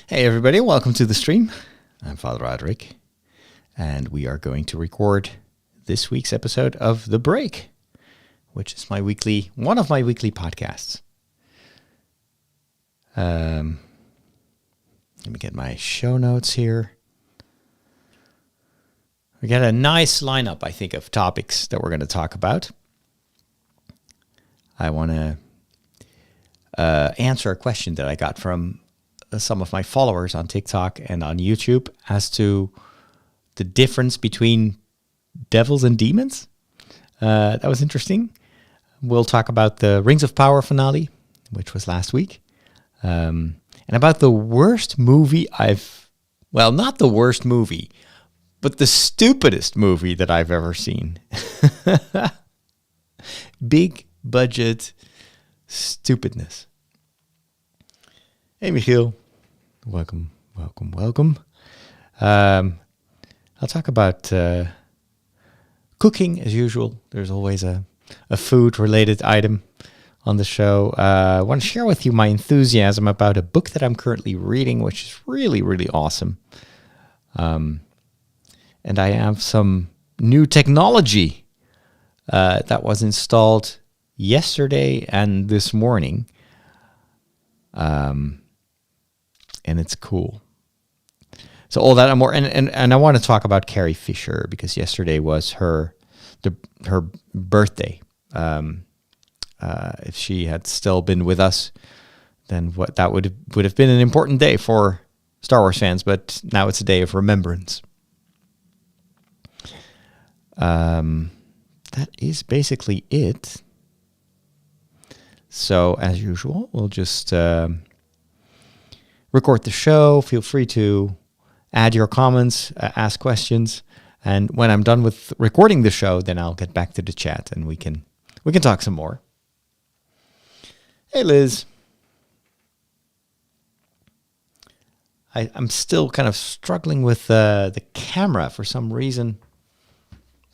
Hey everybody, welcome to the stream. I'm Father Roderick, and we are going to record this week's episode of The Break, which is one of my weekly podcasts. Let me get my show notes here. We got a nice lineup, I think, of topics that we're going to talk about. I want to answer a question that I got from some of my followers on TikTok and on YouTube as to the difference between devils and demons. That was interesting. We'll talk about the Rings of Power finale, which was last week, and about the worst movie not the worst movie, but the stupidest movie that I've ever seen. Big budget stupidness. Hey, Michiel. Welcome. I'll talk about cooking as usual. There's always a food-related item on the show. I want to share with you my enthusiasm about a book that I'm currently reading, which is really, really awesome. And I have some new technology that was installed yesterday and this morning. And it's cool. So all that and more, and I want to talk about Carrie Fisher because yesterday was her birthday. If she had still been with us, then that would have been an important day for Star Wars fans. But now it's a day of remembrance. That is basically it. So as usual, we'll just record the show. Feel free to add your comments, ask questions, and when I'm done with recording the show, then I'll get back to the chat and we can talk some more. Hey, Liz. I'm still kind of struggling with the camera for some reason.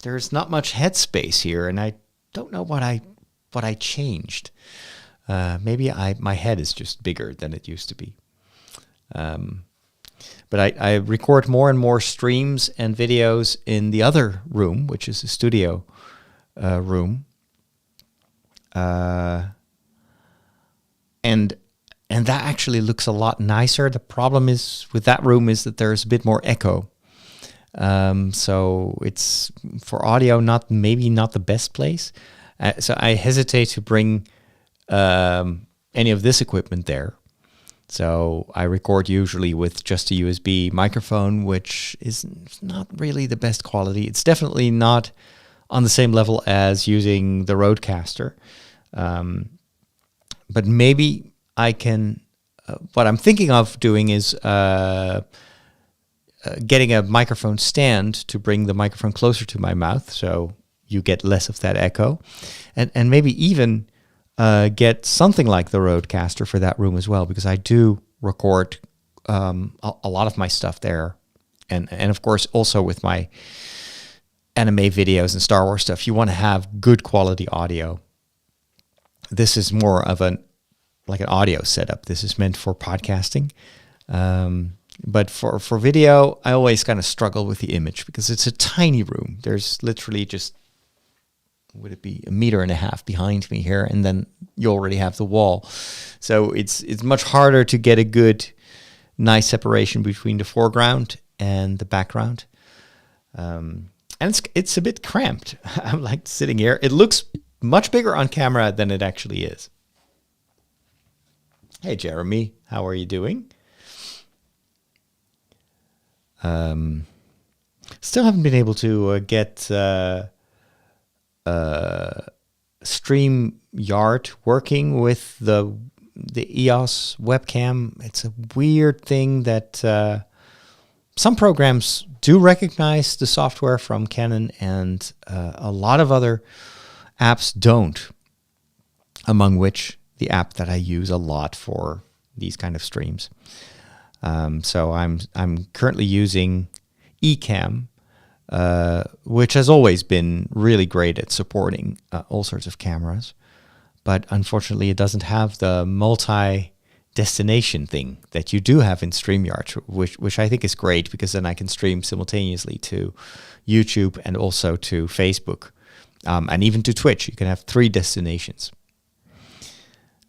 There's not much headspace here, and I don't know what I changed. Maybe my head is just bigger than it used to be. But I record more and more streams and videos in the other room, which is a studio room. And that actually looks a lot nicer. The problem is with that room is that there's a bit more echo. So it's for audio, maybe not the best place. So I hesitate to bring any of this equipment there. So I record usually with just a USB microphone, which is not really the best quality. It's definitely not on the same level as using the Rodecaster. But maybe I can, what I'm thinking of doing is getting a microphone stand to bring the microphone closer to my mouth so you get less of that echo. And maybe even get something like the Rodecaster for that room as well, because I do record a lot of my stuff there. And of course, also with my anime videos and Star Wars stuff, you want to have good quality audio. This is more of an audio setup. This is meant for podcasting. But for video, I always kind of struggle with the image because it's a tiny room. There's literally just, would it be 1.5 meters behind me here, and then you already have the wall. So it's much harder to get a good, nice separation between the foreground and the background. And it's a bit cramped. I'm like sitting here. It looks much bigger on camera than it actually is. Hey, Jeremy, how are you doing? Still haven't been able to get StreamYard working with the EOS webcam. It's a weird thing that some programs do recognize the software from Canon, and a lot of other apps don't, among which the app that I use a lot for these kind of streams. So I'm currently using Ecamm, which has always been really great at supporting all sorts of cameras. But unfortunately, it doesn't have the destination thing that you do have in StreamYard, which I think is great, because then I can stream simultaneously to YouTube and also to Facebook, and even to Twitch. You can have 3 destinations.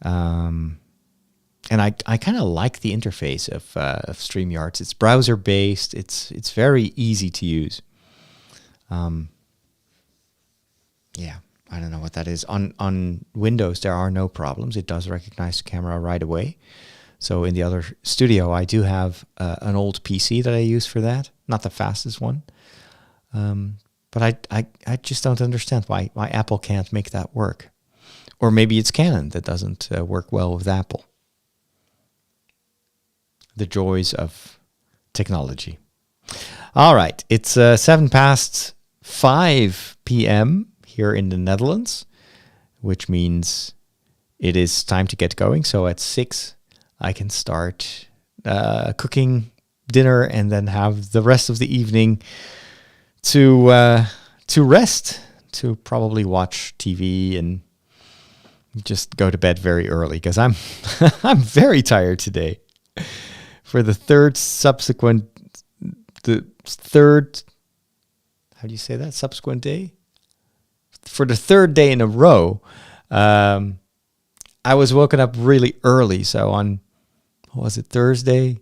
And I kind of like the interface of StreamYard. It's browser based. It's very easy to use. Yeah, I don't know what that is. On Windows, there are no problems. It does recognize the camera right away. So in the other studio, I do have an old PC that I use for that. Not the fastest one. But I just don't understand why Apple can't make that work. Or maybe it's Canon that doesn't work well with Apple. The joys of technology. All right, it's 5 p.m. here in the Netherlands, which means it is time to get going. So at 6, I can start cooking dinner and then have the rest of the evening to rest, to probably watch TV and just go to bed very early, because I'm I'm very tired today. For the third, how do you say that? Subsequent day? For the third day in a row, I was woken up really early. So on, what was it, Thursday,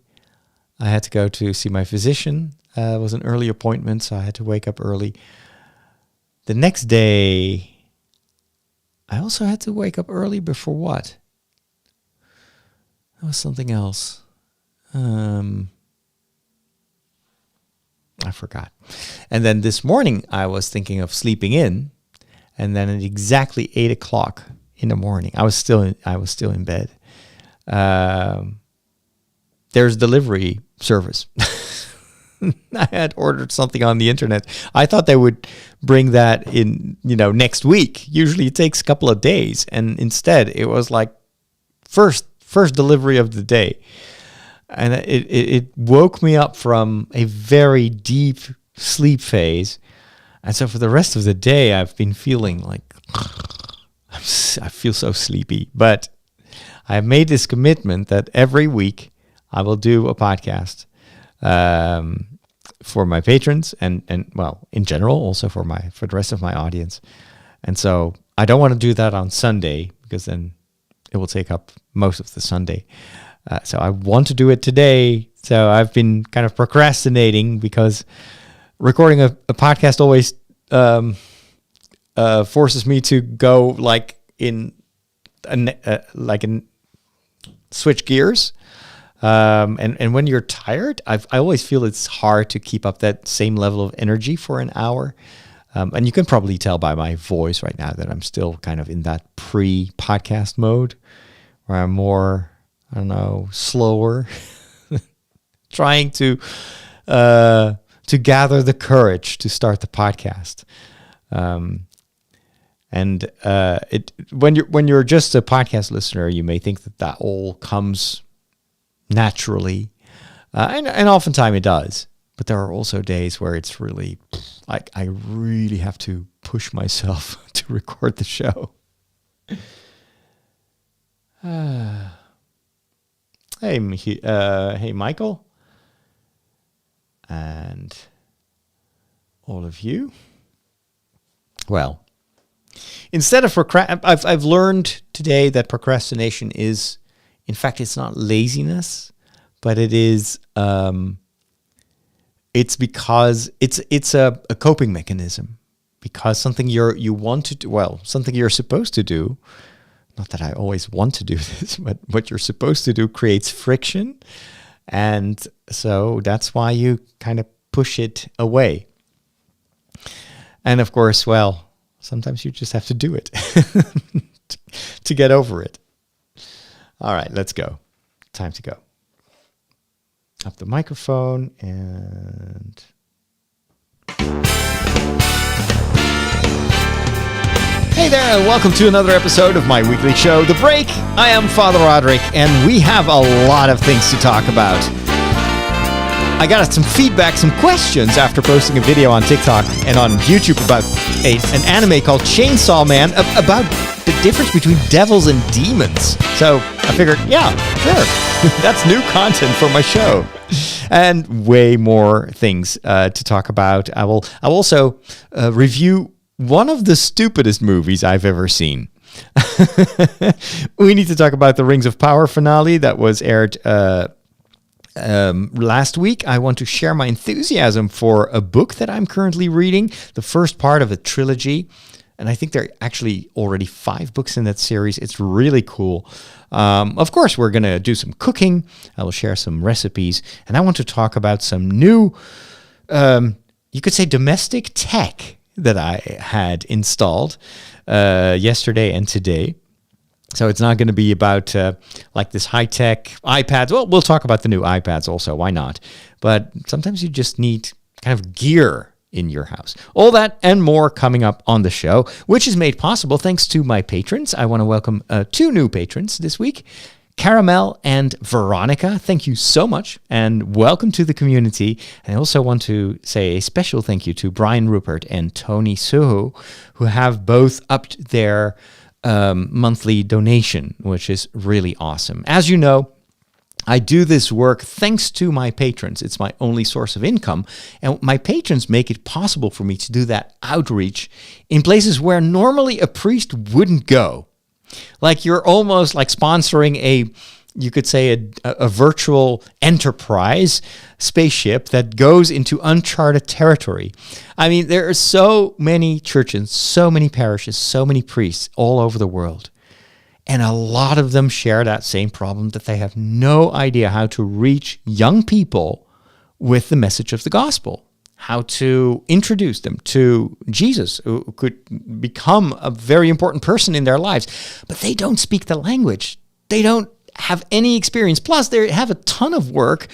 I had to go to see my physician. It was an early appointment, so I had to wake up early. The next day, I also had to wake up early before what? That was something else. I forgot. And then this morning, I was thinking of sleeping in, and then at exactly 8 o'clock in the morning, I was still in bed. There's delivery service. I had ordered something on the internet. I thought they would bring that in, next week. Usually it takes a couple of days, and instead it was like first delivery of the day. And it woke me up from a very deep sleep phase. And so for the rest of the day, I've been feeling like I feel so sleepy. But I have made this commitment that every week I will do a podcast for my patrons and well, in general, also for the rest of my audience. And so I don't want to do that on Sunday, because then it will take up most of the Sunday. So I want to do it today. So I've been kind of procrastinating, because recording a podcast always forces me to go like in switch gears. And when you're tired, I always feel it's hard to keep up that same level of energy for an hour. And you can probably tell by my voice right now that I'm still kind of in that pre-podcast mode, where I'm more, I don't know, slower, trying to gather the courage to start the podcast. When you're just a podcast listener, you may think that all comes naturally, and oftentimes it does. But there are also days where it's really like I really have to push myself to record the show. Hey, Michael, and all of you. Well, instead of I've learned today that procrastination is, in fact, it's not laziness, but it is. It's because it's a coping mechanism, because something you want to do, well, something you're supposed to do. Not that I always want to do this, but what you're supposed to do creates friction. And so that's why you kind of push it away. And of course, well, sometimes you just have to do it to get over it. All right, let's go. Time to go. Up the microphone and... Hey there, and welcome to another episode of my weekly show, The Break. I am Father Roderick, and we have a lot of things to talk about. I got some feedback, some questions after posting a video on TikTok and on YouTube about an anime called Chainsaw Man, about the difference between devils and demons. So I figured, yeah, sure. That's new content for my show. And way more things to talk about. I'll also review one of the stupidest movies I've ever seen. We need to talk about the Rings of Power finale that was aired last week. I want to share my enthusiasm for a book that I'm currently reading, the first part of a trilogy. And I think there are actually already 5 books in that series. It's really cool. Of course, we're going to do some cooking. I will share some recipes. And I want to talk about some new, you could say, domestic tech that I had installed yesterday and today. So it's not going to be about like this high-tech iPads. Well, we'll talk about the new iPads also. Why not? But sometimes you just need kind of gear in your house. All that and more coming up on the show, which is made possible thanks to my patrons. I want to welcome 2 new patrons this week, Caramel and Veronica. Thank you so much and welcome to the community. And I also want to say a special thank you to Brian Rupert and Tony Suhu, who have both upped their monthly donation, which is really awesome. As you know, I do this work thanks to my patrons. It's my only source of income. And my patrons make it possible for me to do that outreach in places where normally a priest wouldn't go. Like you're almost like sponsoring you could say a virtual enterprise spaceship that goes into uncharted territory. I mean, there are so many churches, so many parishes, so many priests all over the world. And a lot of them share that same problem, that they have no idea how to reach young people with the message of the gospel, how to introduce them to Jesus, who could become a very important person in their lives. But they don't speak the language. They don't have any experience. Plus, they have a ton of work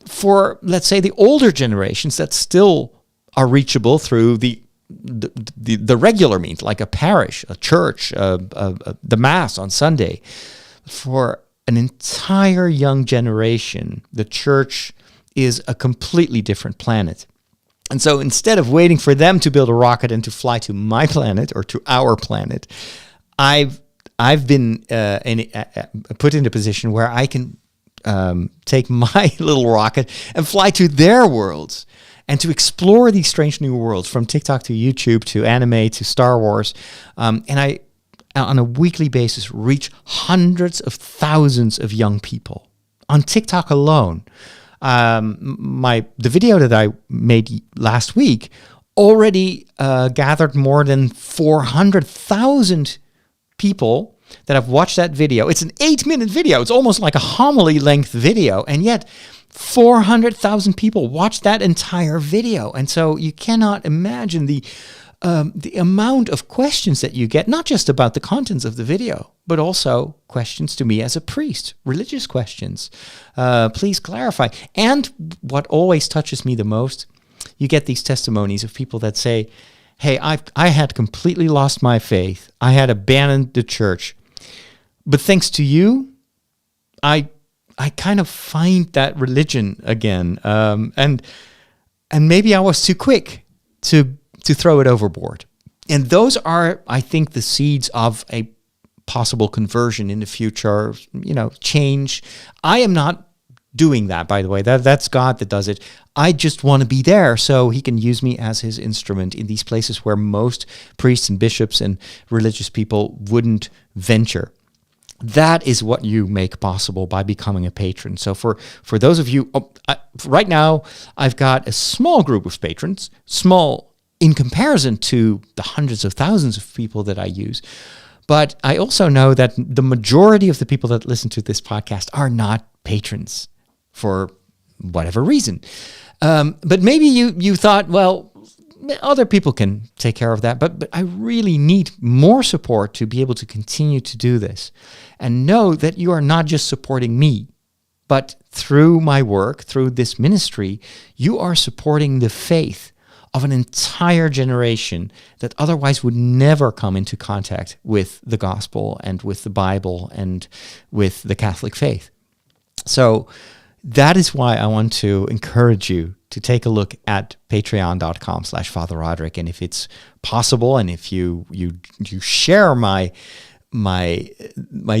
for, let's say, the older generations that still are reachable through the regular means, like a parish, a church, the Mass on Sunday. For an entire young generation, the church is a completely different planet. And so instead of waiting for them to build a rocket and to fly to my planet or to our planet, I've been put in a position where I can take my little rocket and fly to their worlds and to explore these strange new worlds, from TikTok to YouTube to anime to Star Wars. And I, on a weekly basis, reach hundreds of thousands of young people on TikTok alone. The video that I made last week already gathered more than 400,000 people that have watched that video. It's an 8-minute video. It's almost like a homily length video. And yet 400,000 people watched that entire video. And so you cannot imagine the amount of questions that you get, not just about the contents of the video, but also questions to me as a priest, religious questions. Please clarify. And what always touches me the most, you get these testimonies of people that say, hey, I had completely lost my faith. I had abandoned the church. But thanks to you, I kind of find that religion again. And maybe I was too quick to throw it overboard. And those are, I think, the seeds of a possible conversion in the future, change. I am not doing that, by the way. That's God that does it. I just want to be there so he can use me as his instrument in these places where most priests and bishops and religious people wouldn't venture. That is what you make possible by becoming a patron. So for those of you, right now, I've got a small group of patrons, small in comparison to the hundreds of thousands of people that I use. But I also know that the majority of the people that listen to this podcast are not patrons for whatever reason. But maybe you thought, well, other people can take care of that, but I really need more support to be able to continue to do this. And know that you are not just supporting me, but through my work, through this ministry, you are supporting the faith of an entire generation that otherwise would never come into contact with the gospel and with the Bible and with the Catholic faith. So that is why I want to encourage you to take a look at patreon.com/Father Roderick. And if it's possible, and if you share my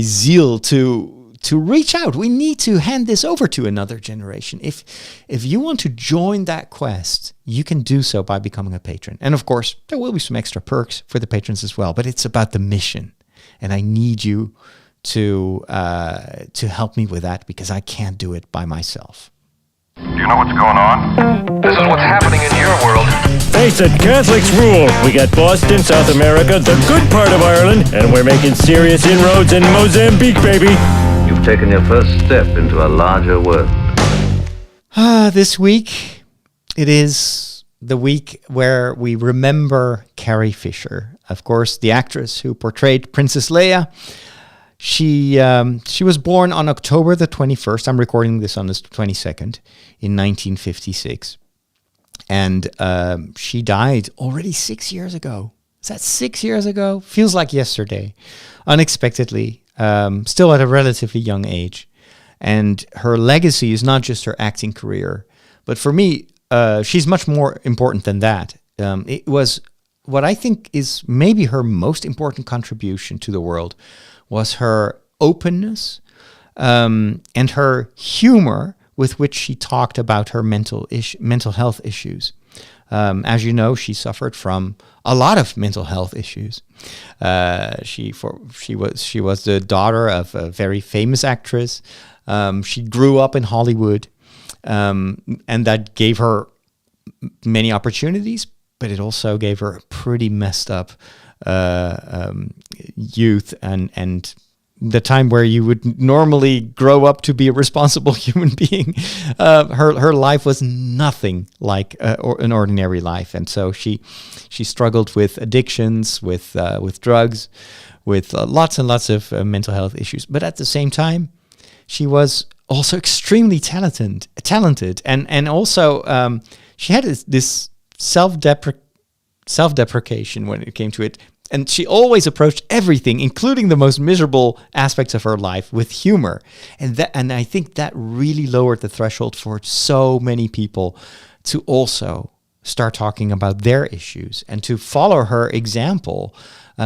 zeal to to reach out. We need to hand this over to another generation. If you want to join that quest, you can do so by becoming a patron. And of course, there will be some extra perks for the patrons as well, but it's about the mission. And I need you to help me with that, because I can't do it by myself. Do you know what's going on? This is what's happening in your world. Face it, Catholics rule. We got Boston, South America, the good part of Ireland, and we're making serious inroads in Mozambique, baby. You've taken your first step into a larger world. This week, it is the week where we remember Carrie Fisher. Of course, the actress who portrayed Princess Leia. She was born on October the 21st. I'm recording this on the 22nd in 1956. And she died already 6 years ago. Is that 6 years ago? Feels like yesterday. Unexpectedly, still at a relatively young age. And her legacy is not just her acting career, but for me, she's much more important than that. It was what I think is maybe her most important contribution to the world was her openness and her humor with which she talked about her mental health issues. As you know, she suffered from a lot of mental health issues. She was the daughter of a very famous actress. She grew up in Hollywood, and that gave her many opportunities, but it also gave her a pretty messed up youth and the time where you would normally grow up to be a responsible human being. Her life was nothing like an ordinary life, and so she struggled with addictions, with drugs, with lots and lots of mental health issues. But at the same time, she was also extremely talented, and also she had this self-deprecation when it came to it. And she always approached everything, including the most miserable aspects of her life, with humor. And I think that really lowered the threshold for so many people to also start talking about their issues and to follow her example.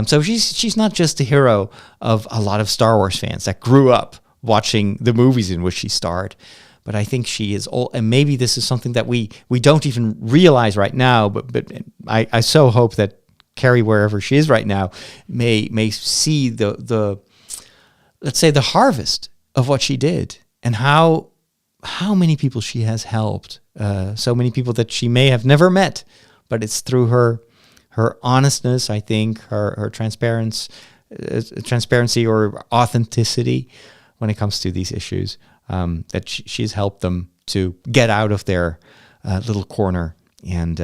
So she's not just a hero of a lot of Star Wars fans that grew up watching the movies in which she starred, but I think she is all, and maybe this is something that we don't even realize right now, but I so hope that Carrie, wherever she is right now, may see the let's say the harvest of what she did, and how many people she has helped, so many people that she may have never met, but it's through her honestness, I think, her transparency or authenticity when it comes to these issues, that she's helped them to get out of their little corner and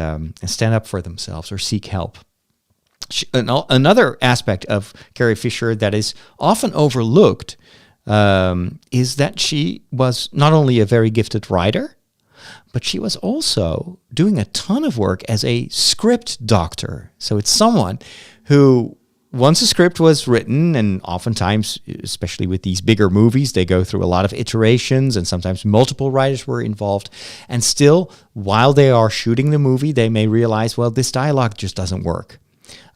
stand up for themselves or seek help. Another aspect of Carrie Fisher that is often overlooked is that she was not only a very gifted writer, but she was also doing a ton of work as a script doctor. So it's someone who, once a script was written, and oftentimes, especially with these bigger movies, they go through a lot of iterations, and sometimes multiple writers were involved. And still, while they are shooting the movie, they may realize, well, this dialogue just doesn't work.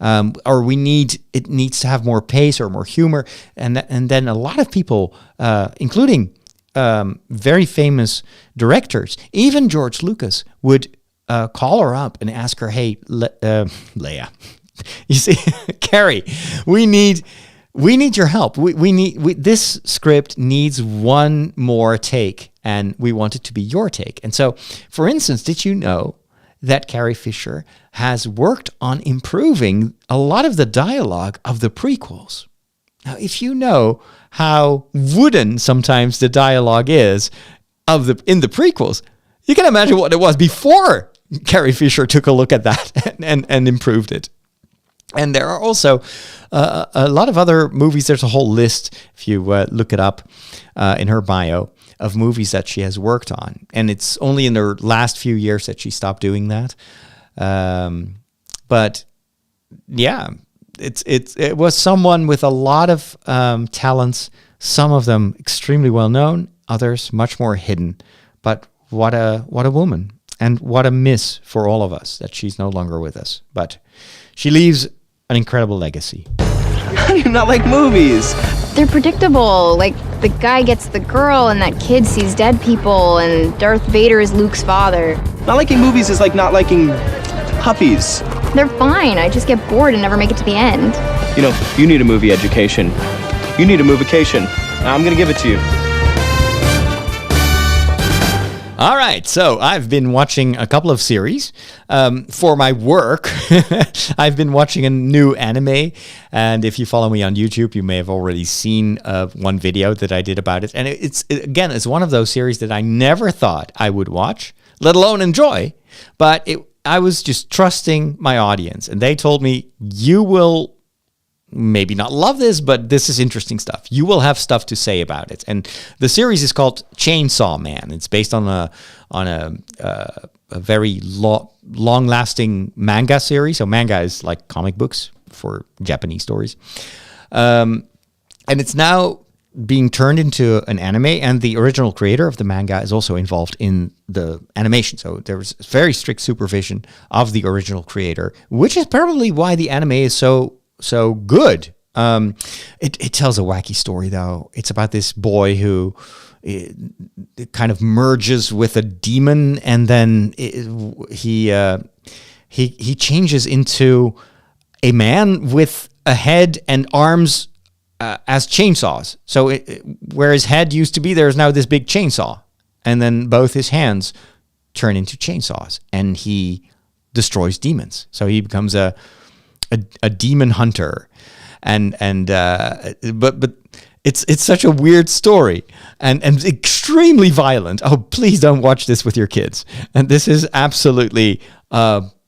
Or it needs to have more pace or more humor. And then a lot of people, including very famous directors, even George Lucas, would call her up and ask her, hey, Leia, you see, Carrie, we need your help. This script needs one more take, and we want it to be your take. And so, for instance, did you know that Carrie Fisher has worked on improving a lot of the dialogue of the prequels? Now, if you know how wooden sometimes the dialogue is in the prequels, you can imagine what it was before Carrie Fisher took a look at that and improved it. And there are also a lot of other movies. There's a whole list, if you look it up in her bio, of movies that she has worked on. And it's only in the last few years that she stopped doing that. But yeah, it was someone with a lot of talents, some of them extremely well known, others much more hidden. But what a woman, and what a miss for all of us that she's no longer with us. But she leaves an incredible legacy. How do you not like movies? they're predictable. Like, the guy gets the girl, and that kid sees dead people, and Darth Vader is Luke's father. Not liking movies is like not liking puppies. They're fine. I just get bored and never make it to the end. You know, you need a movie education. You need a movication. I'm gonna give it to you. All right, so I've been watching a couple of series for my work. I've been watching a new anime, and if you follow me on YouTube, you may have already seen one video that I did about it. And it's one of those series that I never thought I would watch, let alone enjoy. But I was just trusting my audience, and they told me, you will maybe not love this, but this is interesting stuff. You will have stuff to say about it. And the series is called Chainsaw Man. It's based on a very long-lasting manga series. So manga is like comic books for Japanese stories. And it's now being turned into an anime, and the original creator of the manga is also involved in the animation. So there's very strict supervision of the original creator, which is probably why the anime is so good. It tells a wacky story, though. It's about this boy who it kind of merges with a demon, and then he changes into a man with a head and arms as chainsaws. So where his head used to be, there's now this big chainsaw, and then both his hands turn into chainsaws, and he destroys demons. So he becomes a demon hunter, but it's such a weird story and extremely violent. Oh, please don't watch this with your kids. And this is absolutely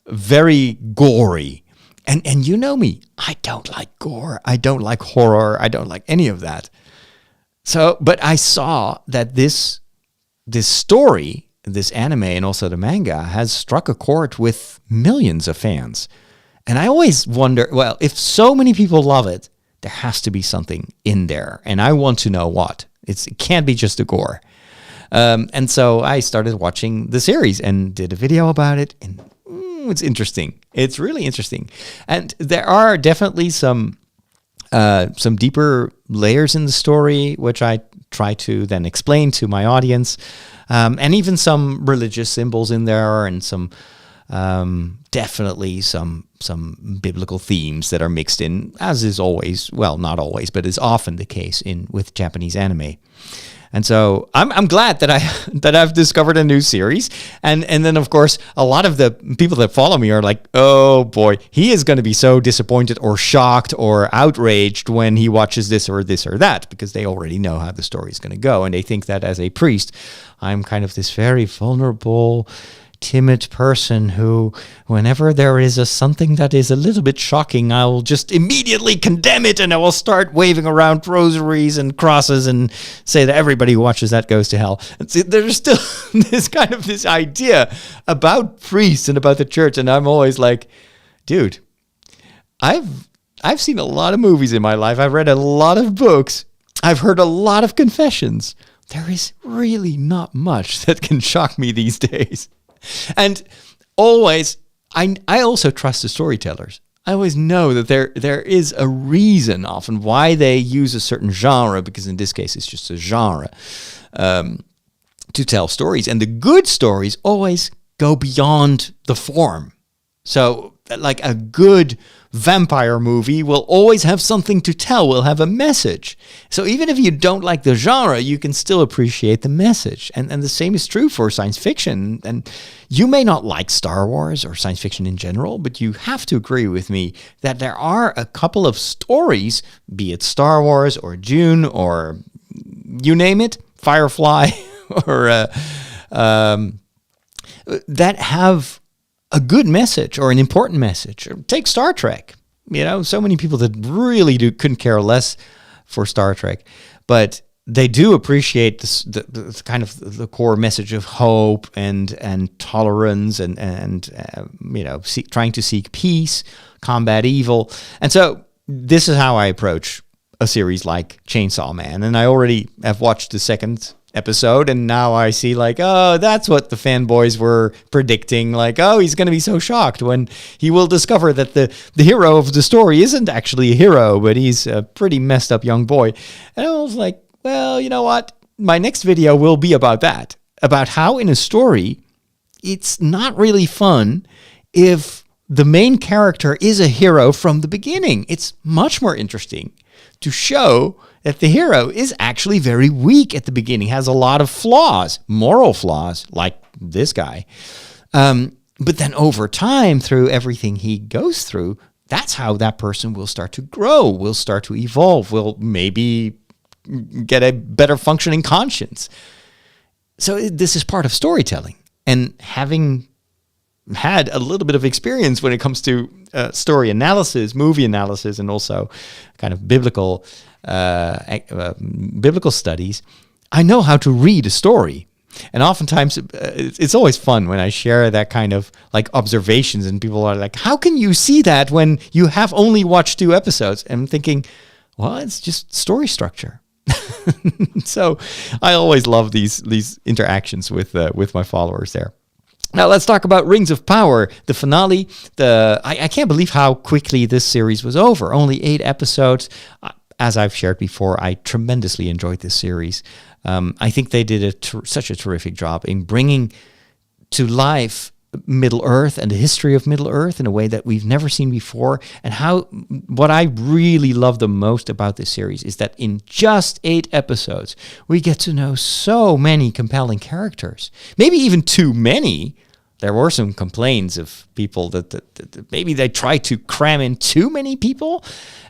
very gory. And you know me, I don't like gore. I don't like horror. I don't like any of that. So, but I saw that this story, this anime, and also the manga has struck a chord with millions of fans. And I always wonder, well, if so many people love it, there has to be something in there. And I want to know what. It can't be just a gore. And so I started watching the series and did a video about it. And it's interesting. It's really interesting. And there are definitely some deeper layers in the story, which I try to then explain to my audience. And even some religious symbols in there, and some definitely some biblical themes that are mixed in, as is always, well, not always, but is often the case with Japanese anime. And so I'm glad that I've discovered a new series. And then, of course, a lot of the people that follow me are like, oh boy, he is going to be so disappointed or shocked or outraged when he watches this or that, because they already know how the story is going to go. And they think that as a priest, I'm kind of this very vulnerable, timid person who, whenever there is something that is a little bit shocking, I will just immediately condemn it, and I will start waving around rosaries and crosses and say that everybody who watches that goes to hell. And see, there's still this idea about priests and about the church, and I'm always like, dude, I've seen a lot of movies in my life. I've read a lot of books. I've heard a lot of confessions. There is really not much that can shock me these days. And always, I also trust the storytellers. I always know that there is a reason often why they use a certain genre, because in this case it's just a genre, to tell stories. And the good stories always go beyond the form. So like a good vampire movie will always have something to tell, will have a message. So even if you don't like the genre, you can still appreciate the message. And the same is true for science fiction. And you may not like Star Wars or science fiction in general, but you have to agree with me that there are a couple of stories, be it Star Wars or Dune or you name it, Firefly, or that have a good message or an important message. Take Star Trek. You know, so many people that really couldn't care less for Star Trek, but they do appreciate the kind of the core message of hope and tolerance and trying to seek peace, combat evil. And so this is how I approach a series like Chainsaw Man. And I already have watched the second episode, and now I see like, oh, that's what the fanboys were predicting. Like, oh, he's going to be so shocked when he will discover that the hero of the story isn't actually a hero, but he's a pretty messed up young boy. And I was like, well, you know what? My next video will be about that, about how in a story, it's not really fun if the main character is a hero from the beginning. It's much more interesting to show that the hero is actually very weak at the beginning, has a lot of flaws, moral flaws, like this guy. But then over time, through everything he goes through, that's how that person will start to grow, will start to evolve, will maybe get a better functioning conscience. So this is part of storytelling. And having had a little bit of experience when it comes to story analysis, movie analysis, and also kind of biblical studies, I know how to read a story. And oftentimes it's always fun when I share that kind of like observations, and people are like, how can you see that when you have only watched 2 episodes? And I'm thinking, well, it's just story structure. So I always love these interactions with my followers there. Now let's talk about Rings of Power, the finale. I can't believe how quickly this series was over. Only 8 episodes. As I've shared before, I tremendously enjoyed this series. I think they did such a terrific job in bringing to life Middle Earth and the history of Middle Earth in a way that we've never seen before. And what I really love the most about this series is that in just 8 episodes, we get to know so many compelling characters. Maybe even too many. There were some complaints of people that maybe they tried to cram in too many people,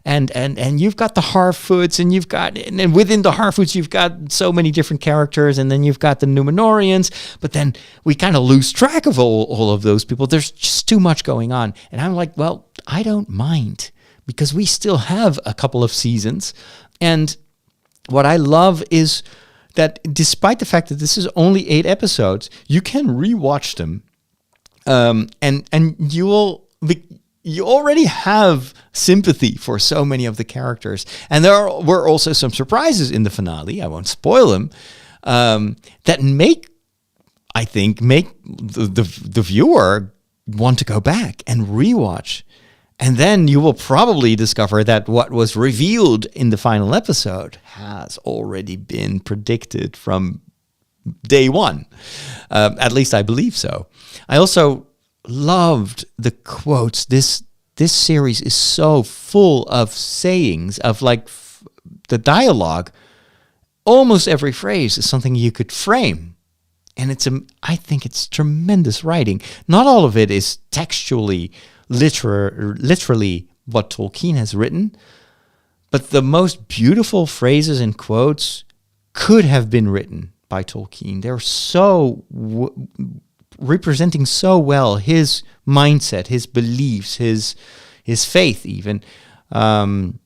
and you've got the Harfoots, and then within the Harfoots you've got so many different characters, and then you've got the Numenorians, but then we kind of lose track of all of those people. There's just too much going on, and I'm like, well, I don't mind, because we still have a couple of seasons, and what I love is that despite the fact that this is only 8 episodes, you can rewatch them. And you already have sympathy for so many of the characters, and there were also some surprises in the finale. I won't spoil them. That make the viewer want to go back and rewatch, and then you will probably discover that what was revealed in the final episode has already been predicted from day one. At least I believe so. I also loved the quotes. This series is so full of sayings, of like the dialogue. Almost every phrase is something you could frame. And I think it's tremendous writing. Not all of it is textually, literally what Tolkien has written, but the most beautiful phrases and quotes could have been written by Tolkien. They're so representing so well his mindset, his beliefs, his faith even. I'm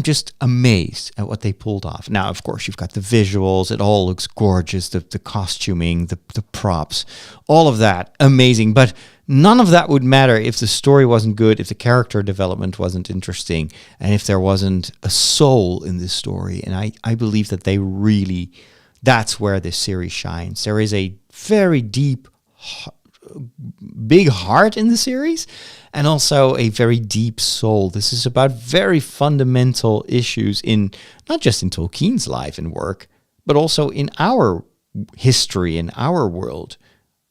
just amazed at what they pulled off. Now, of course, you've got the visuals. It all looks gorgeous. The costuming, the props, all of that, amazing. But none of that would matter if the story wasn't good, if the character development wasn't interesting, and if there wasn't a soul in this story. And I believe that that's where this series shines. There is a very deep, big heart in the series, and also a very deep soul. This is about very fundamental issues not just in Tolkien's life and work, but also in our history, in our world.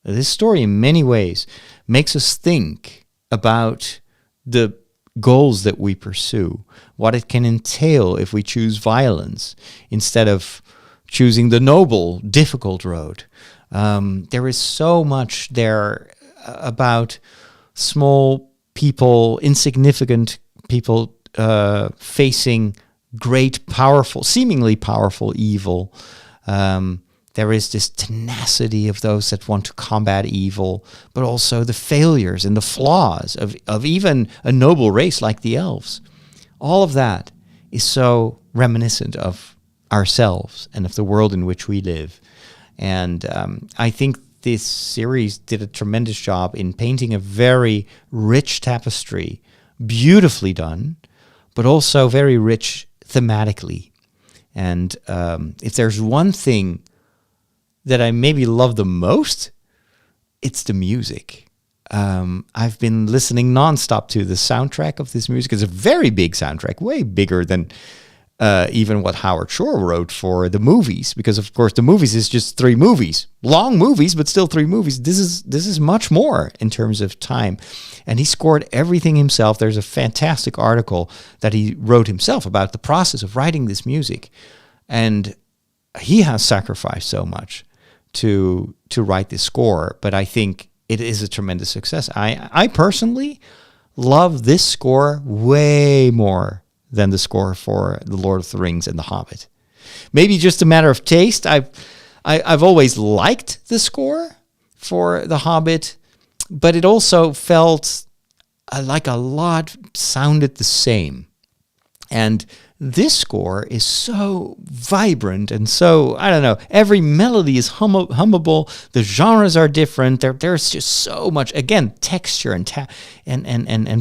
This story in many ways makes us think about the goals that we pursue, what it can entail if we choose violence instead of choosing the noble, difficult road. There is so much there about small people, insignificant people facing great, powerful, seemingly powerful evil. There is this tenacity of those that want to combat evil, but also the failures and the flaws of even a noble race like the elves. All of that is so reminiscent of ourselves and of the world in which we live. And I think this series did a tremendous job in painting a very rich tapestry, beautifully done, but also very rich thematically. And if there's one thing that I maybe love the most, it's the music. I've been listening nonstop to the soundtrack of this music. It's a very big soundtrack, way bigger than even what Howard Shore wrote for the movies, because of course the movies is just 3 movies, long movies, but still 3 movies. This is much more in terms of time, and he scored everything himself. There's a fantastic article that he wrote himself about the process of writing this music, and he has sacrificed so much to write this score. But I think it is a tremendous success. I personally love this score way more than the score for The Lord of the Rings and The Hobbit. Maybe just a matter of taste. I've always liked the score for The Hobbit, but it also felt like a lot sounded the same. And this score is so vibrant and so, I don't know, every melody is hummable. The genres are different. There's just so much, again, texture and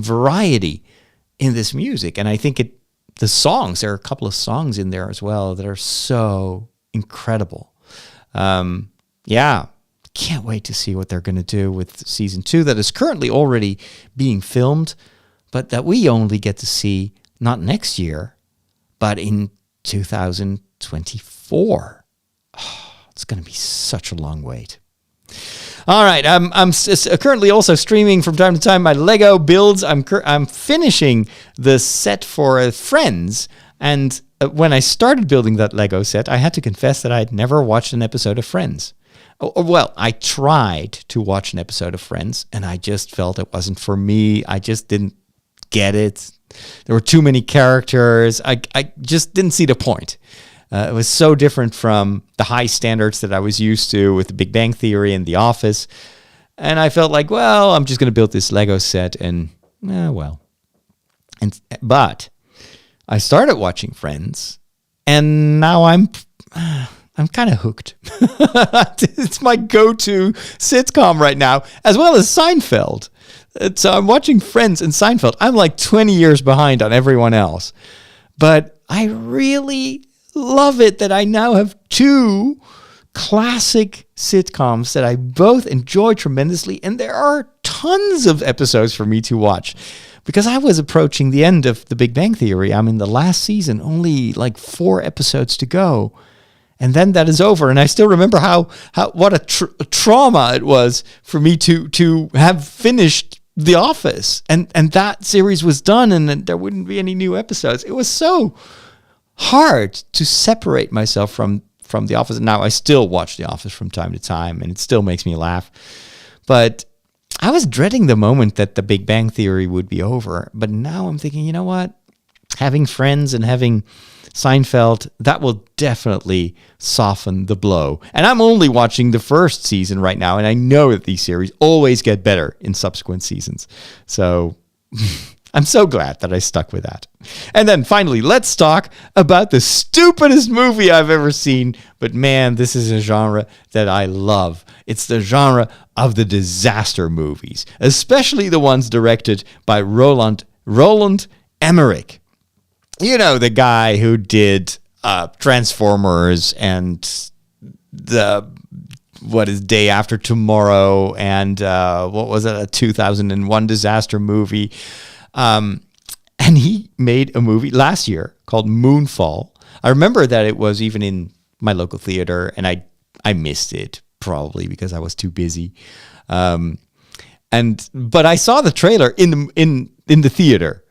variety in this music. And I think the songs, there are a couple of songs in there as well that are so incredible. Can't wait to see what they're going to do with season 2 that is currently already being filmed, but that we only get to see not next year, but in 2024. Oh, it's going to be such a long wait. All right, I'm currently also streaming from time to time my Lego builds. I'm finishing the set for Friends, and when I started building that Lego set, I had to confess that I had never watched an episode of Friends. Well, I tried to watch an episode of Friends, and I just felt it wasn't for me. I just didn't get it. There were too many characters. I just didn't see the point. It was so different from the high standards that I was used to with The Big Bang Theory and The Office. And I felt like, well, I'm just going to build this Lego set and, well. But I started watching Friends, and now I'm kind of hooked. It's my go-to sitcom right now, as well as Seinfeld. So I'm watching Friends and Seinfeld. I'm like 20 years behind on everyone else. But I really love it that I now have 2 classic sitcoms that I both enjoy tremendously, and there are tons of episodes for me to watch because I was approaching the end of The Big Bang Theory. I'm in the last season, only like 4 episodes to go, and then that is over. And I still remember what a trauma it was for me to have finished The Office, and that series was done, and then there wouldn't be any new episodes. It was so hard to separate myself from The Office. Now I still watch The Office from time to time, and it still makes me laugh. But I was dreading the moment that The Big Bang Theory would be over. But now I'm thinking, you know what? Having Friends and having Seinfeld, that will definitely soften the blow. And I'm only watching the first season right now, and I know that these series always get better in subsequent seasons. So I'm so glad that I stuck with that. And then finally, let's talk about the stupidest movie I've ever seen. But man, this is a genre that I love. It's the genre of the disaster movies, especially the ones directed by Roland Emmerich. You know, the guy who did Transformers and Day After Tomorrow and what was it, a 2001 disaster movie. And he made a movie last year called Moonfall. I remember that it was even in my local theater, and I missed it probably because I was too busy. But I saw the trailer in the theater,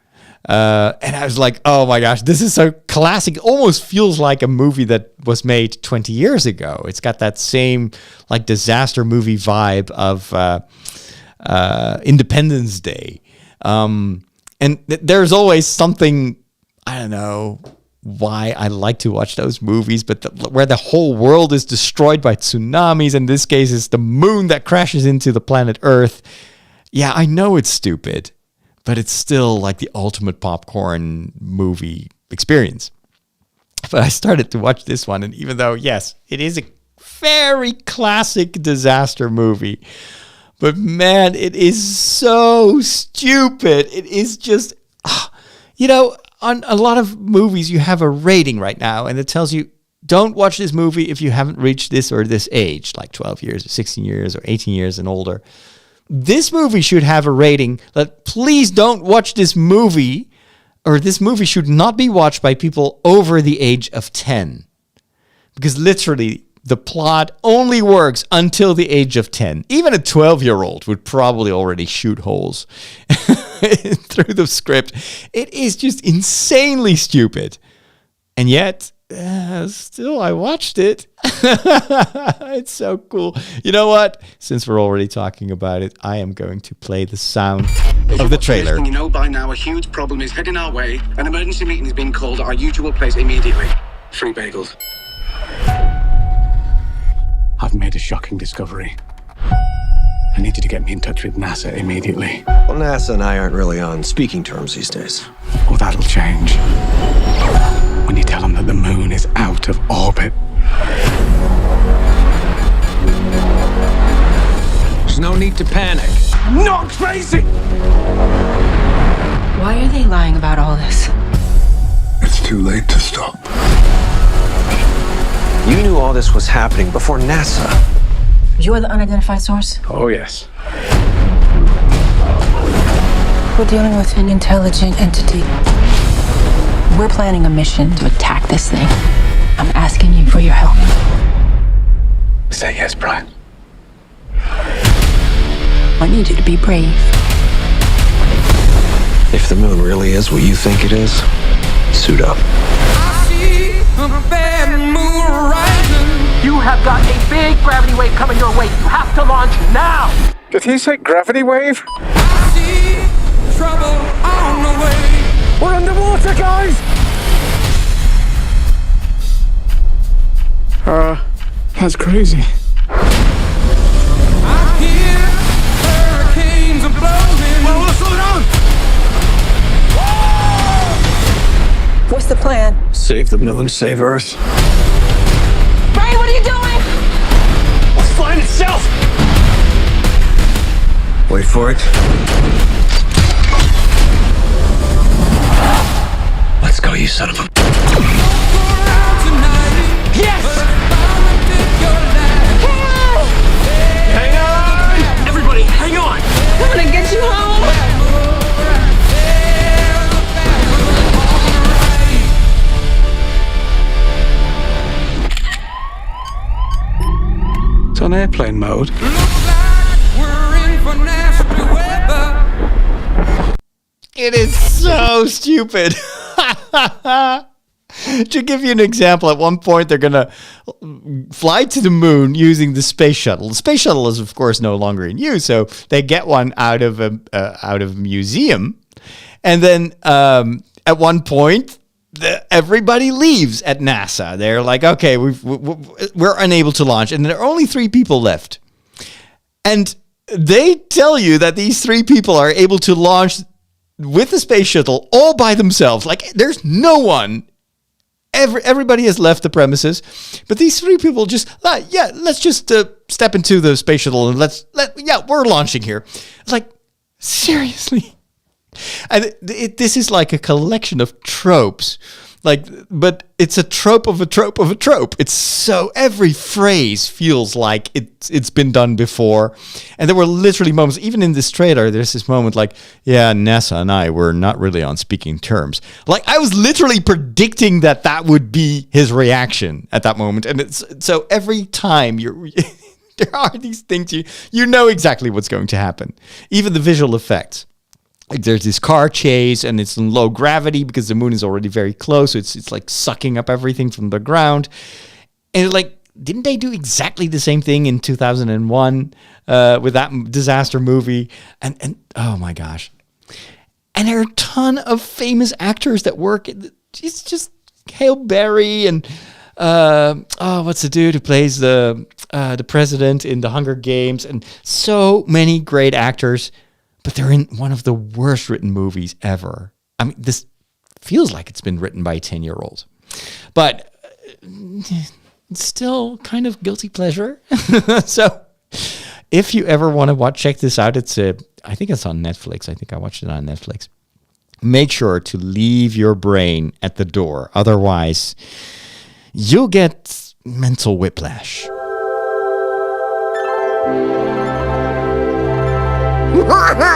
and I was like, oh my gosh, this is so classic. It almost feels like a movie that was made 20 years ago. It's got that same like disaster movie vibe of Independence Day. And there's always something, I don't know why I like to watch those movies, but where the whole world is destroyed by tsunamis. In this case, it's the moon that crashes into the planet Earth. Yeah, I know it's stupid, but it's still like the ultimate popcorn movie experience. But I started to watch this one, and even though, yes, it is a very classic disaster movie, but man, it is so stupid. It is just, on a lot of movies, you have a rating right now, and it tells you, don't watch this movie if you haven't reached this or this age, like 12 years or 16 years or 18 years and older. This movie should have a rating that please don't watch this movie, or this movie should not be watched by people over the age of 10. Because literally, the plot only works until the age of 10. Even a 12-year-old would probably already shoot holes through the script. It is just insanely stupid. And yet, still, I watched it. It's so cool. You know what? Since we're already talking about it, I am going to play the sound of the trailer. You know by now a huge problem is heading our way. An emergency meeting is being called at our usual place immediately. 3 bagels. I've made a shocking discovery. I need you to get me in touch with NASA immediately. Well, NASA and I aren't really on speaking terms these days. Oh, that'll change. When you tell them that the moon is out of orbit. There's no need to panic. I'm not crazy! Why are they lying about all this? It's too late to stop. You knew all this was happening before NASA. You're the unidentified source? Oh, yes. We're dealing with an intelligent entity. We're planning a mission to attack this thing. I'm asking you for your help. Say yes, Brian. I need you to be brave. If the moon really is what you think it is, suit up. You have got a big gravity wave coming your way. You have to launch now. Did he say gravity wave? Trouble on the way. We're underwater, guys! That's crazy. I hear hurricanes are blowing. Whoa, slow down! What's the plan? Save the moon, save Earth. Brian, what are you doing? It's flying itself! Wait for it. Let's go, you son of a... Yes! Hang on! Everybody, hang on! I'm gonna get you home! It's on airplane mode. It is so stupid. To give you an example, at one point they're going to fly to the moon using the space shuttle. The space shuttle is, of course, no longer in use, so they get one out of a museum. And then at one point, everybody leaves at NASA. They're like, okay, we're unable to launch. And there are only 3 people left. And they tell you that these 3 people are able to launch with the space shuttle all by themselves. Like, there's no one. Everybody has left the premises, but these 3 people just, let's just step into the space shuttle and we're launching here. It's like, seriously? And this is like a collection of tropes, but it's a trope of a trope of a trope. It's so, every phrase feels like it's been done before. And there were literally moments, even in this trailer, there's this moment like, yeah, NASA and I were not really on speaking terms. Like, I was literally predicting that would be his reaction at that moment. And it's so every time there are these things, you know exactly what's going to happen. Even the visual effects. Like, there's this car chase and it's in low gravity because the moon is already very close. So it's like sucking up everything from the ground. And like, didn't they do exactly the same thing in 2001 with that disaster movie? And oh my gosh. And there are a ton of famous actors that work. It's just Halle Berry and what's the dude who plays the president in the Hunger Games, and so many great actors. But they're in one of the worst written movies ever. I mean, this feels like it's been written by a 10-year-old. But it's still kind of guilty pleasure. So if you ever want to check this out, I think it's on Netflix. I think I watched it on Netflix. make sure to leave your brain at the door. Otherwise, you'll get mental whiplash.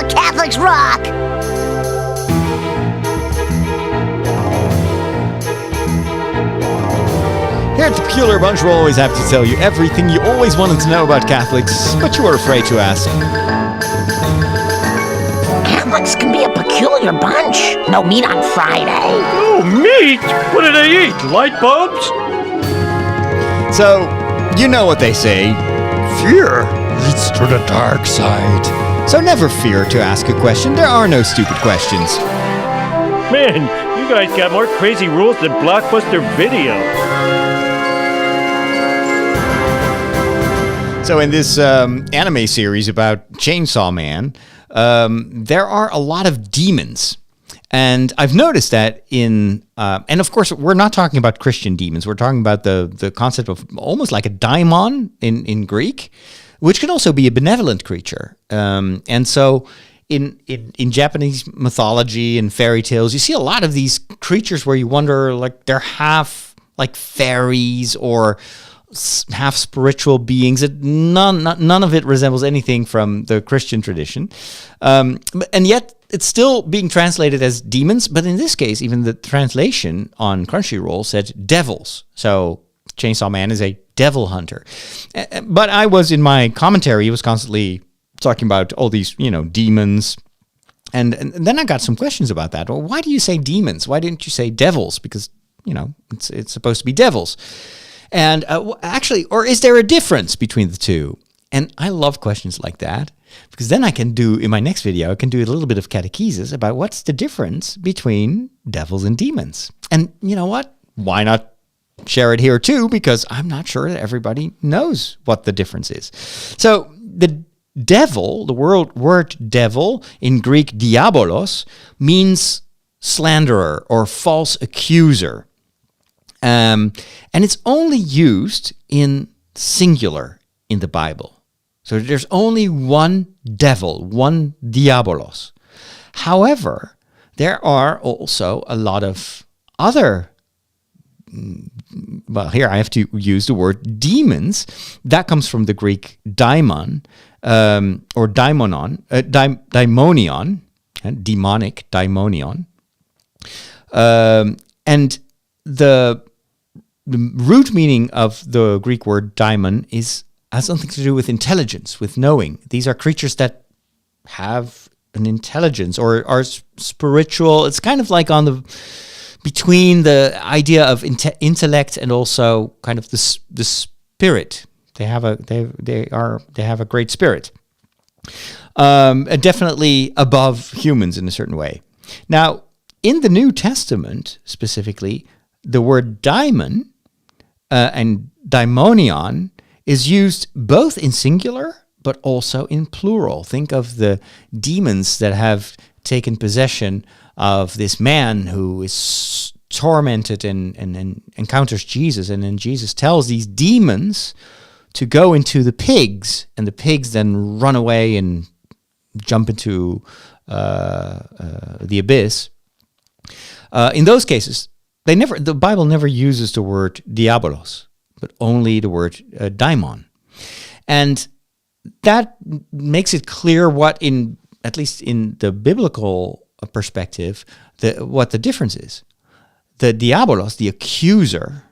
Catholics rock! Here at the Peculiar Bunch, we're always happy to tell you everything you always wanted to know about Catholics, but you were afraid to ask. Catholics can be a peculiar bunch. No meat on Friday. Oh, meat? What do they eat? Light bulbs? So, you know what they say. Fear leads to the dark side. So never fear to ask a question. There are no stupid questions. Man, you guys got more crazy rules than Blockbuster Video. So in this anime series about Chainsaw Man, there are a lot of demons. And I've noticed that in, and of course, we're not talking about Christian demons. We're talking about the concept of almost like a daimon in Greek, which can also be a benevolent creature. And so in Japanese mythology and fairy tales, you see a lot of these creatures where you wonder, like, they're half like fairies or half spiritual beings. That none of it resembles anything from the Christian tradition. And yet it's still being translated as demons. But in this case, even the translation on Crunchyroll said devils. So Chainsaw Man is a devil hunter. But I was, in my commentary, was constantly talking about all these, demons. And then I got some questions about that. Well, why do you say demons? Why didn't you say devils? Because, it's supposed to be devils. And actually, or is there a difference between the two? And I love questions like that, because then I can do, in my next video, I can do a little bit of catechesis about what's the difference between devils and demons. And you know what? Why not share it here too? Because I'm not sure that everybody knows what the difference is. So the devil, the word devil in Greek diabolos, means slanderer or false accuser. And it's only used in singular in the Bible. So there's only one devil, one diabolos. However, there are also a lot of other, well, here I have to use the word demons. That comes from the Greek daimon, or daimonon, daimonion, demonic daimonion. And the root meaning of the Greek word daimon has something to do with intelligence, with knowing. These are creatures that have an intelligence or are spiritual. It's kind of like between the idea of intellect and also kind of the spirit. They have a great spirit. Definitely above humans in a certain way. Now, in the New Testament specifically, the word daimon and daimonion is used both in singular but also in plural. Think of the demons that have taken possession of this man who is tormented and encounters Jesus. And then Jesus tells these demons to go into the pigs, and the pigs then run away and jump into the abyss. In those cases, the Bible never uses the word diabolos, but only the word daimon. And that makes it clear at least in the biblical perspective, what the difference is. The diabolos, the accuser,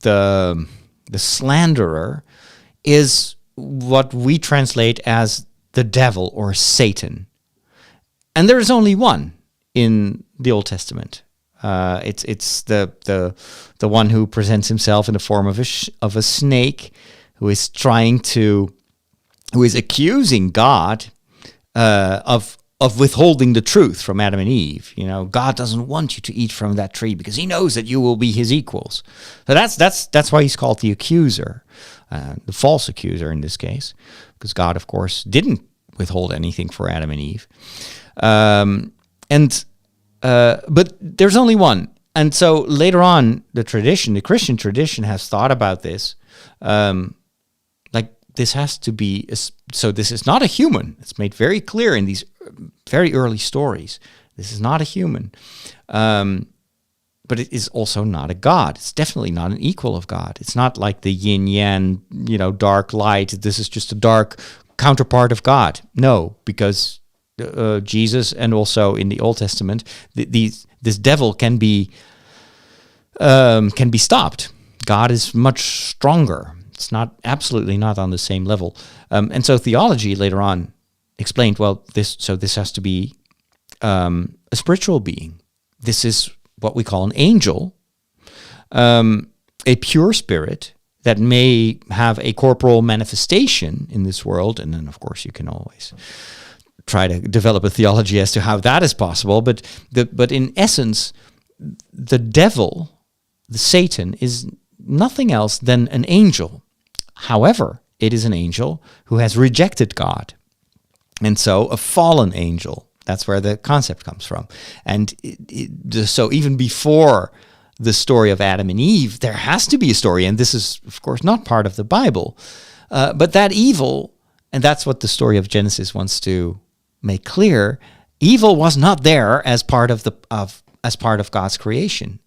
the slanderer, is what we translate as the devil or Satan. And there is only one in the Old Testament. It's the one who presents himself in the form of a snake, who is accusing God of withholding the truth from Adam and Eve. God doesn't want you to eat from that tree because He knows that you will be His equals. So that's why He's called the accuser, the false accuser in this case, because God, of course, didn't withhold anything for Adam and Eve. But there's only one. And so later on, the Christian tradition has thought about this. This has to be, so this is not a human. It's made very clear in these very early stories This is not a human. But it is also not a God. It's definitely not an equal of God. It's not like the yin-yang, dark light. This is just a dark counterpart of God. No, because Jesus and also in the Old Testament, this devil can be stopped. God is much stronger. It's absolutely not on the same level. And so theology later on explained, well, this has to be a spiritual being. This is what we call an angel, a pure spirit that may have a corporal manifestation in this world. And then, of course, you can always try to develop a theology as to how that is possible. But in essence, the devil, the Satan, is nothing else than an angel. However, it is an angel who has rejected God. And so a fallen angel. That's where the concept comes from. And so even before the story of Adam and Eve, there has to be a story. And this is, of course, not part of the Bible. But that evil, and that's what the story of Genesis wants to make clear, evil was not there as part of God's creation.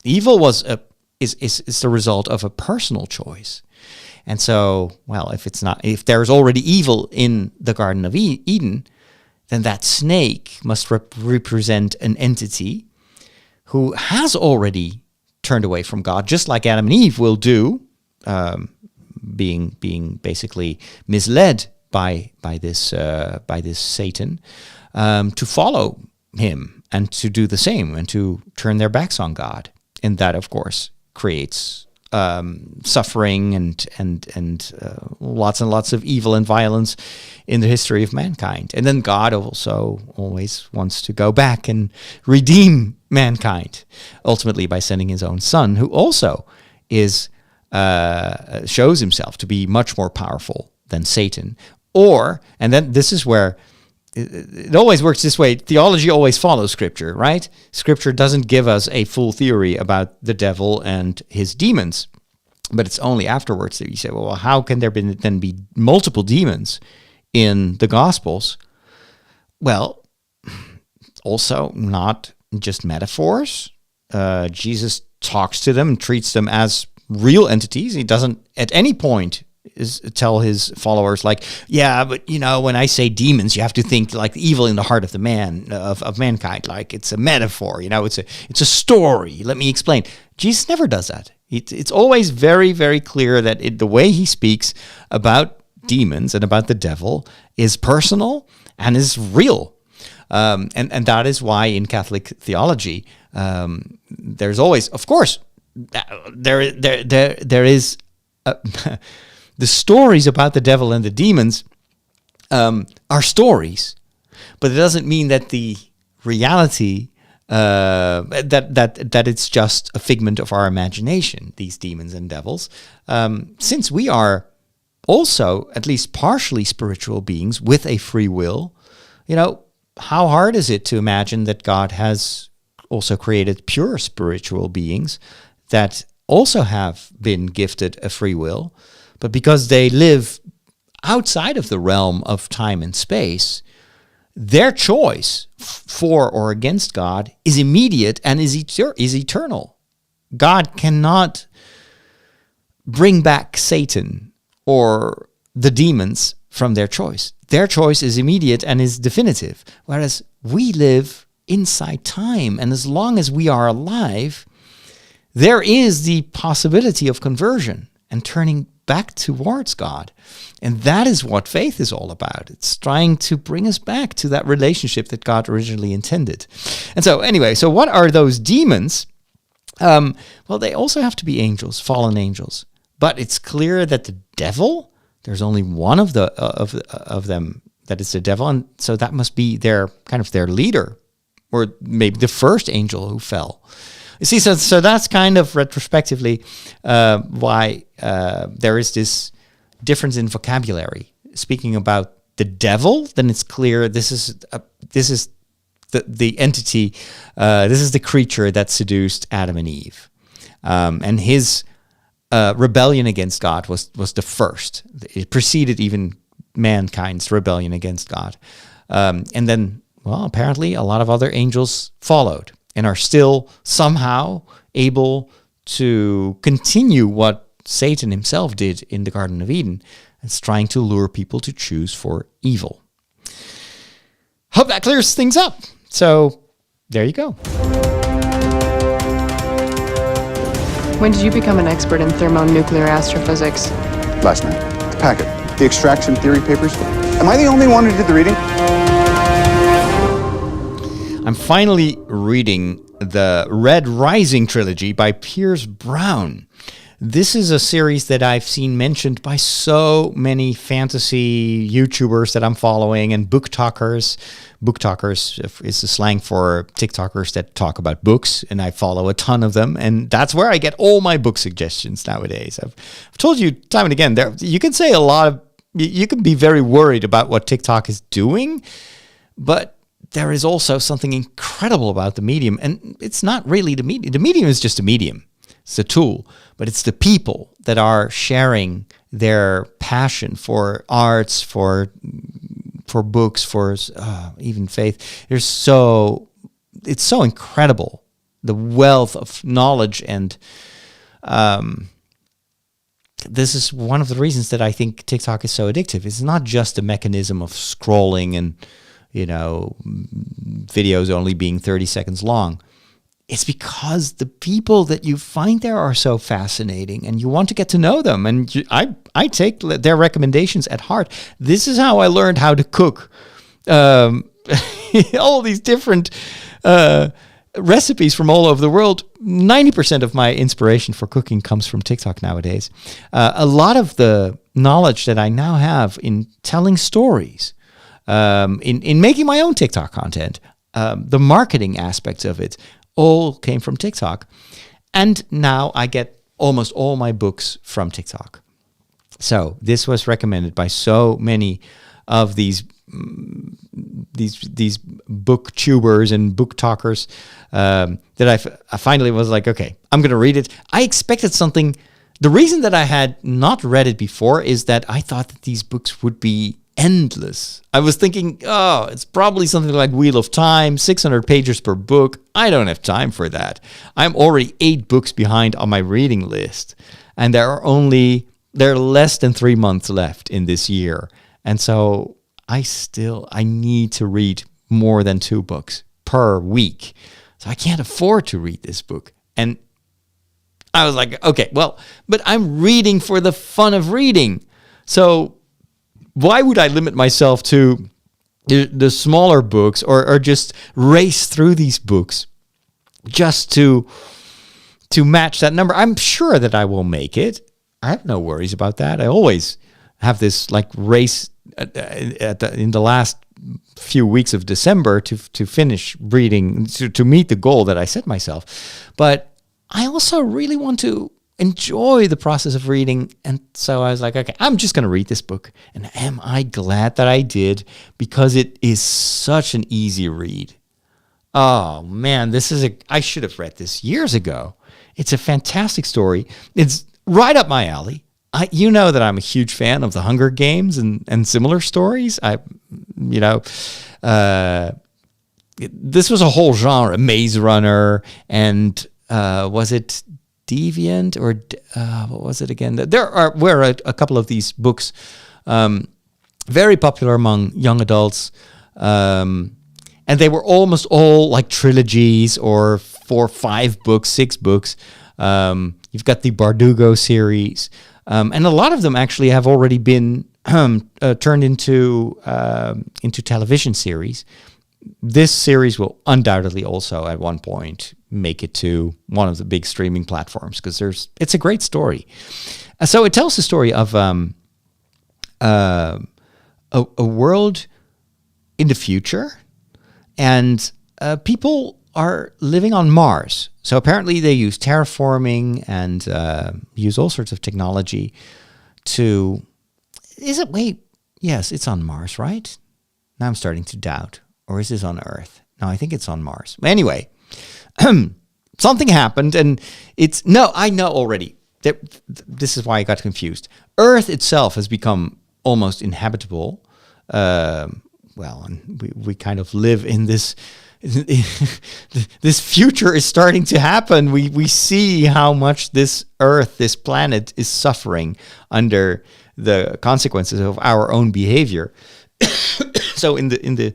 Evil is the result of a personal choice. And so, well, if there's already evil in the Garden of Eden, then that snake must represent an entity who has already turned away from God, just like Adam and Eve will do, being basically misled by this Satan, to follow him and to do the same and to turn their backs on God. And that, of course, creates suffering and lots and lots of evil and violence in the history of mankind. And then God also always wants to go back and redeem mankind, ultimately by sending his own son, who also shows himself to be much more powerful than Satan. And then this is where it always works this way. Theology always follows Scripture, right? Scripture doesn't give us a full theory about the devil and his demons, but it's only afterwards that you say, well, how can there then be multiple demons in the Gospels? Well, also not just metaphors. Jesus talks to them and treats them as real entities. He doesn't at any point tell his followers like, yeah, but when I say demons, you have to think like the evil in the heart of the of mankind, like it's a metaphor, it's a story. Let me explain. Jesus never does that. It's always very, very clear that the way he speaks about demons and about the devil is personal and is real. And that is why in Catholic theology, there's always, of course, there is the stories about the devil and the demons are stories, but it doesn't mean that the reality that it's just a figment of our imagination, these demons and devils. Since we are also at least partially spiritual beings with a free will, how hard is it to imagine that God has also created pure spiritual beings that also have been gifted a free will, but because they live outside of the realm of time and space, their choice for or against God is immediate and is eternal. God cannot bring back Satan or the demons from their choice. Their choice is immediate and is definitive, whereas we live inside time, and as long as we are alive, there is the possibility of conversion and turning back towards God. And that is what faith is all about. It's trying to bring us back to that relationship that God originally intended. And so anyway, so what are those demons? Well, they also have to be angels, fallen angels. But it's clear that the devil, there's only one of them that is the devil, and so that must be their leader, or maybe the first angel who fell. You see, so that's kind of retrospectively why there is this difference in vocabulary. Speaking about the devil, then it's clear this is the entity, this is the creature that seduced Adam and Eve, and his rebellion against God was the first. It preceded even mankind's rebellion against God, and then well, apparently a lot of other angels followed and are still somehow able to continue what Satan himself did in the Garden of Eden. It's trying to lure people to choose for evil. Hope that clears things up. So there you go. When did you become an expert in thermonuclear astrophysics? Last night. The packet. The extraction theory papers. Am I the only one who did the reading? I'm finally reading the Red Rising trilogy by Piers Brown. This is a series that I've seen mentioned by so many fantasy YouTubers that I'm following and book talkers. Book talkers is the slang for TikTokers that talk about books, and I follow a ton of them, and that's where I get all my book suggestions nowadays. I've told you time and again, you can say a lot of, you can be very worried about what TikTok is doing, but there is also something incredible about the medium, and it's not really the medium. The medium is just a medium. It's a tool, but it's the people that are sharing their passion for arts, for books, for even faith. It's so incredible, the wealth of knowledge, and this is one of the reasons that I think TikTok is so addictive. It's not just a mechanism of scrolling and videos only being 30 seconds long. It's because the people that you find there are so fascinating and you want to get to know them. And I take their recommendations at heart. This is how I learned how to cook. All these different recipes from all over the world. 90% of my inspiration for cooking comes from TikTok nowadays. A lot of the knowledge that I now have in telling stories, in making my own TikTok content, the marketing aspects of it, all came from TikTok. And now I get almost all my books from TikTok. So this was recommended by so many of these book tubers and book talkers that I finally was like, okay, I'm going to read it. I expected something. The reason that I had not read it before is that I thought that these books would be endless. I was thinking, it's probably something like Wheel of Time, 600 pages per book. I don't have time for that. I'm already 8 books behind on my reading list, and there are less than 3 months left in this year. And so I need to read more than 2 books per week. So I can't afford to read this book. And I was like, okay, well, but I'm reading for the fun of reading. So why would I limit myself to the smaller books or just race through these books just to match that number? I'm sure that I will make it. I have no worries about that. I always have this like race in the last few weeks of December to finish reading, to meet the goal that I set myself. But I also really want to enjoy the process of reading. And so I was like, okay, I'm just going to read this book. And am I glad that I did? Because it is such an easy read. Oh man, I should have read this years ago. It's a fantastic story. It's right up my alley. You know that I'm a huge fan of the Hunger Games and similar stories. This was a whole genre, Maze Runner, and was it Deviant or what was it again? There were a couple of these books very popular among young adults, and they were almost all like trilogies or 4, 5 books, 6 books. You've got the Bardugo series, and a lot of them actually have already been turned into television series. This series will undoubtedly also at one point make it to one of the big streaming platforms because it's a great story. So it tells the story of a world in the future, and people are living on Mars. So apparently they use terraforming and use all sorts of technology to... Yes, it's on Mars, right? Now I'm starting to doubt. Or is this on Earth? No, I think it's on Mars. Anyway, something happened, and I know already. This is why I got confused. Earth itself has become almost inhabitable well, and we kind of live in this. This future is starting to happen. We see how much this Earth, this planet, is suffering under the consequences of our own behavior. So in the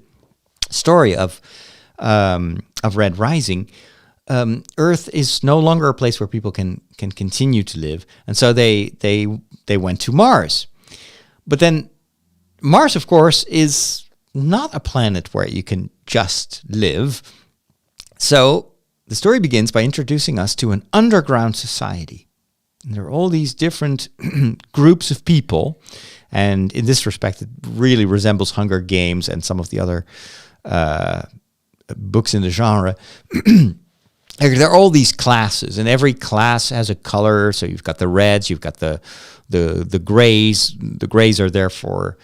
story of Red Rising, Earth is no longer a place where people can continue to live, and so they went to Mars. But then Mars, of course, is not a planet where you can just live. So the story begins by introducing us to an underground society. And there are all these different groups of people, and in this respect, it really resembles Hunger Games and some of the other books in the genre. There are all these classes, and every class has a color. So you've got the reds, you've got the grays. The grays are there for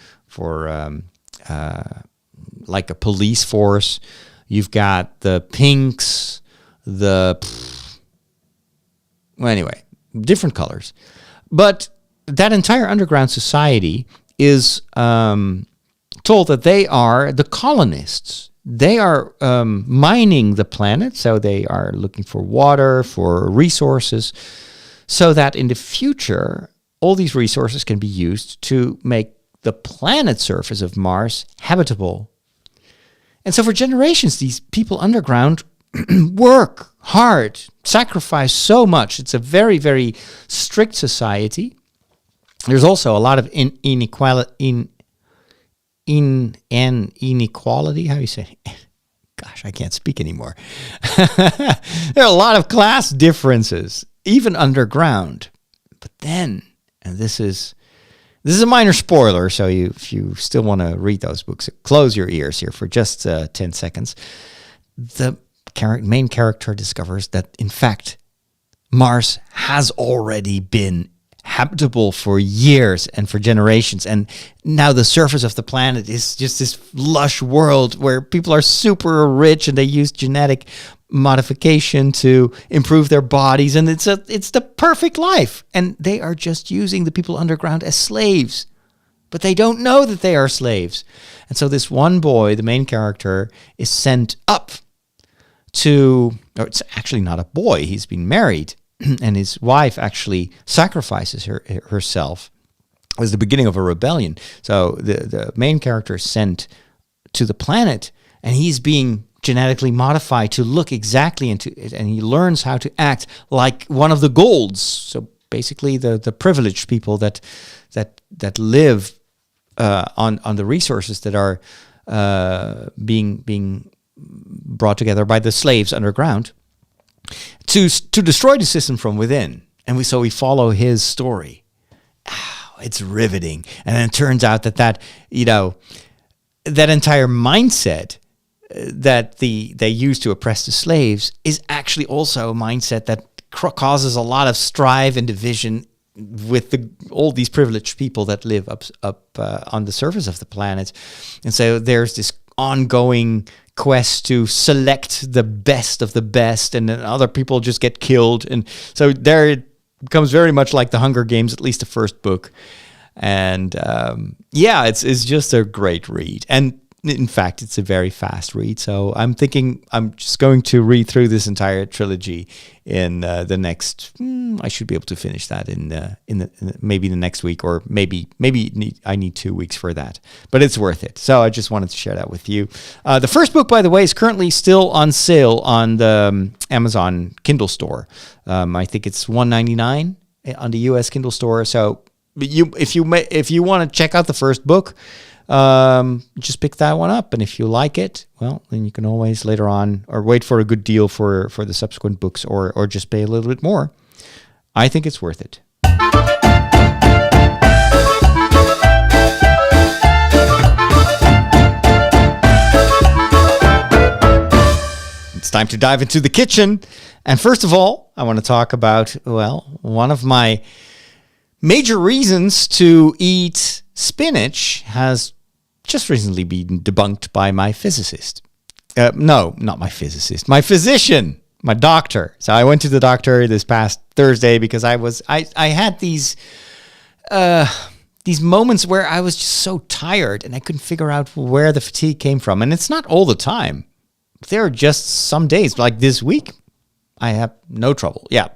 like a police force. You've got the pinks, anyway, different colors. But that entire underground society is told that they are the colonists. They are mining the planet, so they are looking for water, for resources, so that in the future, all these resources can be used to make the planet surface of Mars habitable. And so for generations, these people underground work hard, sacrifice so much. It's a very, very strict society. There's also a lot of inequality. How do you say? Gosh, I can't speak anymore. There are a lot of class differences, even underground. But then, and this is a minor spoiler, so if you still want to read those books, close your ears here for just 10 seconds. The main character discovers that, in fact, Mars has already been habitable for years and for generations, and now the surface of the planet is just this lush world where people are super rich and they use genetic modification to improve their bodies, and it's the perfect life, and they are just using the people underground as slaves, but they don't know that they are slaves. And so this one boy, the main character, is sent up to, or it's actually not a boy, he's been married, and his wife actually sacrifices herself as the beginning of a rebellion. So the main character is sent to the planet, and he's being genetically modified to look exactly into it, and he learns how to act like one of the Golds. So basically the privileged people that live on the resources that are being brought together by the slaves underground to destroy the system from within. And we follow his story. It's riveting. And then it turns out that entire mindset that they use to oppress the slaves is actually also a mindset that causes a lot of strife and division with all these privileged people that live up on the surface of the planet. And so there's this ongoing quest to select the best of the best, and then other people just get killed. And so there it becomes very much like the Hunger Games, at least the first book. And it's just a great read. And in fact, it's a very fast read. So I'm thinking I'm just going to read through this entire trilogy in the next. I should be able to finish that in maybe the next week, or maybe I need 2 weeks for that. But it's worth it. So I just wanted to share that with you. The first book, by the way, is currently still on sale on the Amazon Kindle store. I think it's $1.99 on the US Kindle store. So if you want to check out the first book, just pick that one up, and if you like it, well, then you can always later on, or wait for a good deal for the subsequent books, or just pay a little bit more. I think it's worth it. It's time to dive into the kitchen, and first of all, I want to talk about, one of my major reasons to eat spinach has just recently been debunked by my physicist. No, not my physicist. My physician, my doctor. So I went to the doctor this past Thursday because I had these these moments where I was just so tired and I couldn't figure out where the fatigue came from. And it's not all the time. There are just some days, like this week, I have no trouble. Yeah,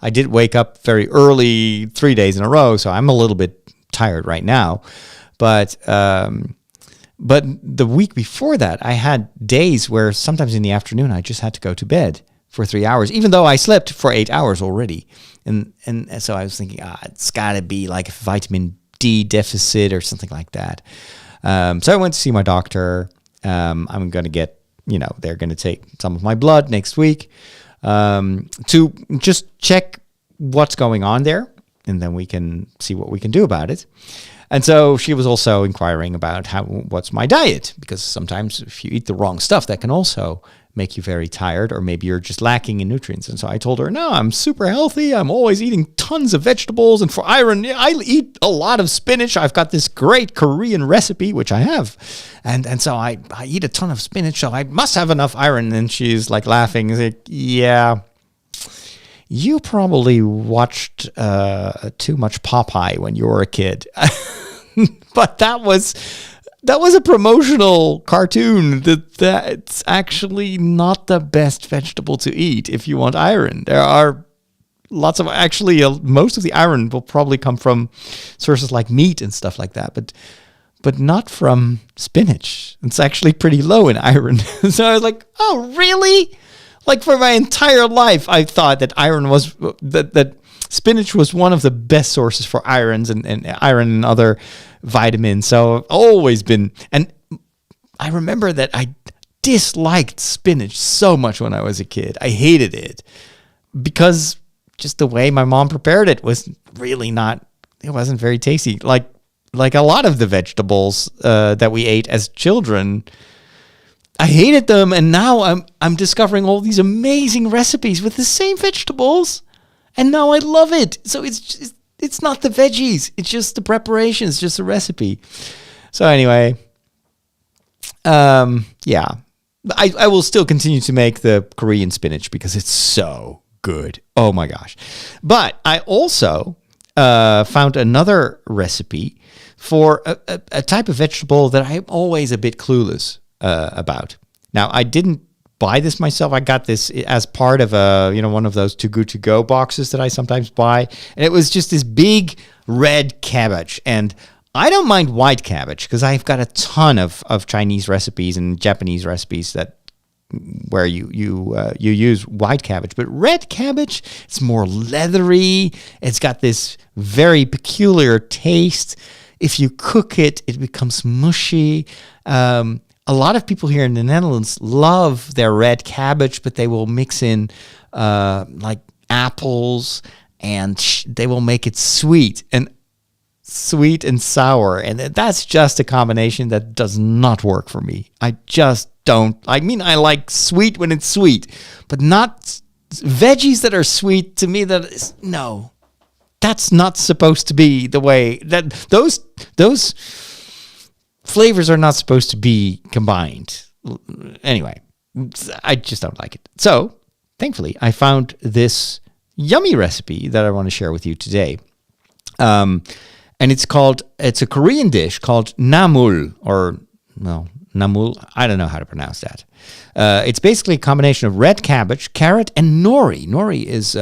I did wake up very early 3 days in a row, so I'm a little bit tired right now. But the week before that, I had days where sometimes in the afternoon I just had to go to bed for 3 hours, even though I slept for 8 hours already. And so I was thinking, it's got to be like a vitamin D deficit or something like that. So I went to see my doctor. I'm going to get, they're going to take some of my blood next week to just check what's going on there. And then we can see what we can do about it. And so she was also inquiring about what's my diet, because sometimes if you eat the wrong stuff, that can also make you very tired, or maybe you're just lacking in nutrients. And so I told her, no, I'm super healthy. I'm always eating tons of vegetables. And for iron, I eat a lot of spinach. I've got this great Korean recipe, which I have. And so I eat a ton of spinach, so I must have enough iron. And she's like laughing. She's like, yeah, you probably watched too much Popeye when you were a kid. But that was a promotional cartoon that's actually not the best vegetable to eat if you want iron. There are lots of, most of the iron will probably come from sources like meat and stuff like that, but not from spinach. It's actually pretty low in iron. So I was like, oh, really? Like for my entire life, I thought that iron was, that spinach was one of the best sources for irons and iron and other vitamins. So I've always been, and I remember that I disliked spinach so much when I was a kid. I hated it because just the way my mom prepared it was really it wasn't very tasty. Like a lot of the vegetables that we ate as children, I hated them. And now I'm discovering all these amazing recipes with the same vegetables. And now I love it. So it's not the veggies. It's just the preparation. It's just the recipe. So anyway, yeah. I will still continue to make the Korean spinach because it's so good. Oh my gosh. But I also found another recipe for a type of vegetable that I'm always a bit clueless about. Now, I didn't buy this myself. I got this as part of one of those Too Good To Go boxes that I sometimes buy. And it was just this big red cabbage. And I don't mind white cabbage because I've got a ton of Chinese recipes and Japanese recipes where you use white cabbage. But red cabbage, it's more leathery. It's got this very peculiar taste. If you cook it, it becomes mushy. A lot of people here in the Netherlands love their red cabbage, but they will mix in like apples, and they will make it sweet and sour. And that's just a combination that does not work for me. I just don't. I mean, I like sweet when it's sweet, but not veggies that are sweet. To me, no, that's not supposed to be the way that those flavors are not supposed to be combined. Anyway, I just don't like it. So, thankfully, I found this yummy recipe that I want to share with you today. And it's a Korean dish called namul, namul. I don't know how to pronounce that. It's basically a combination of red cabbage, carrot, and nori. Nori is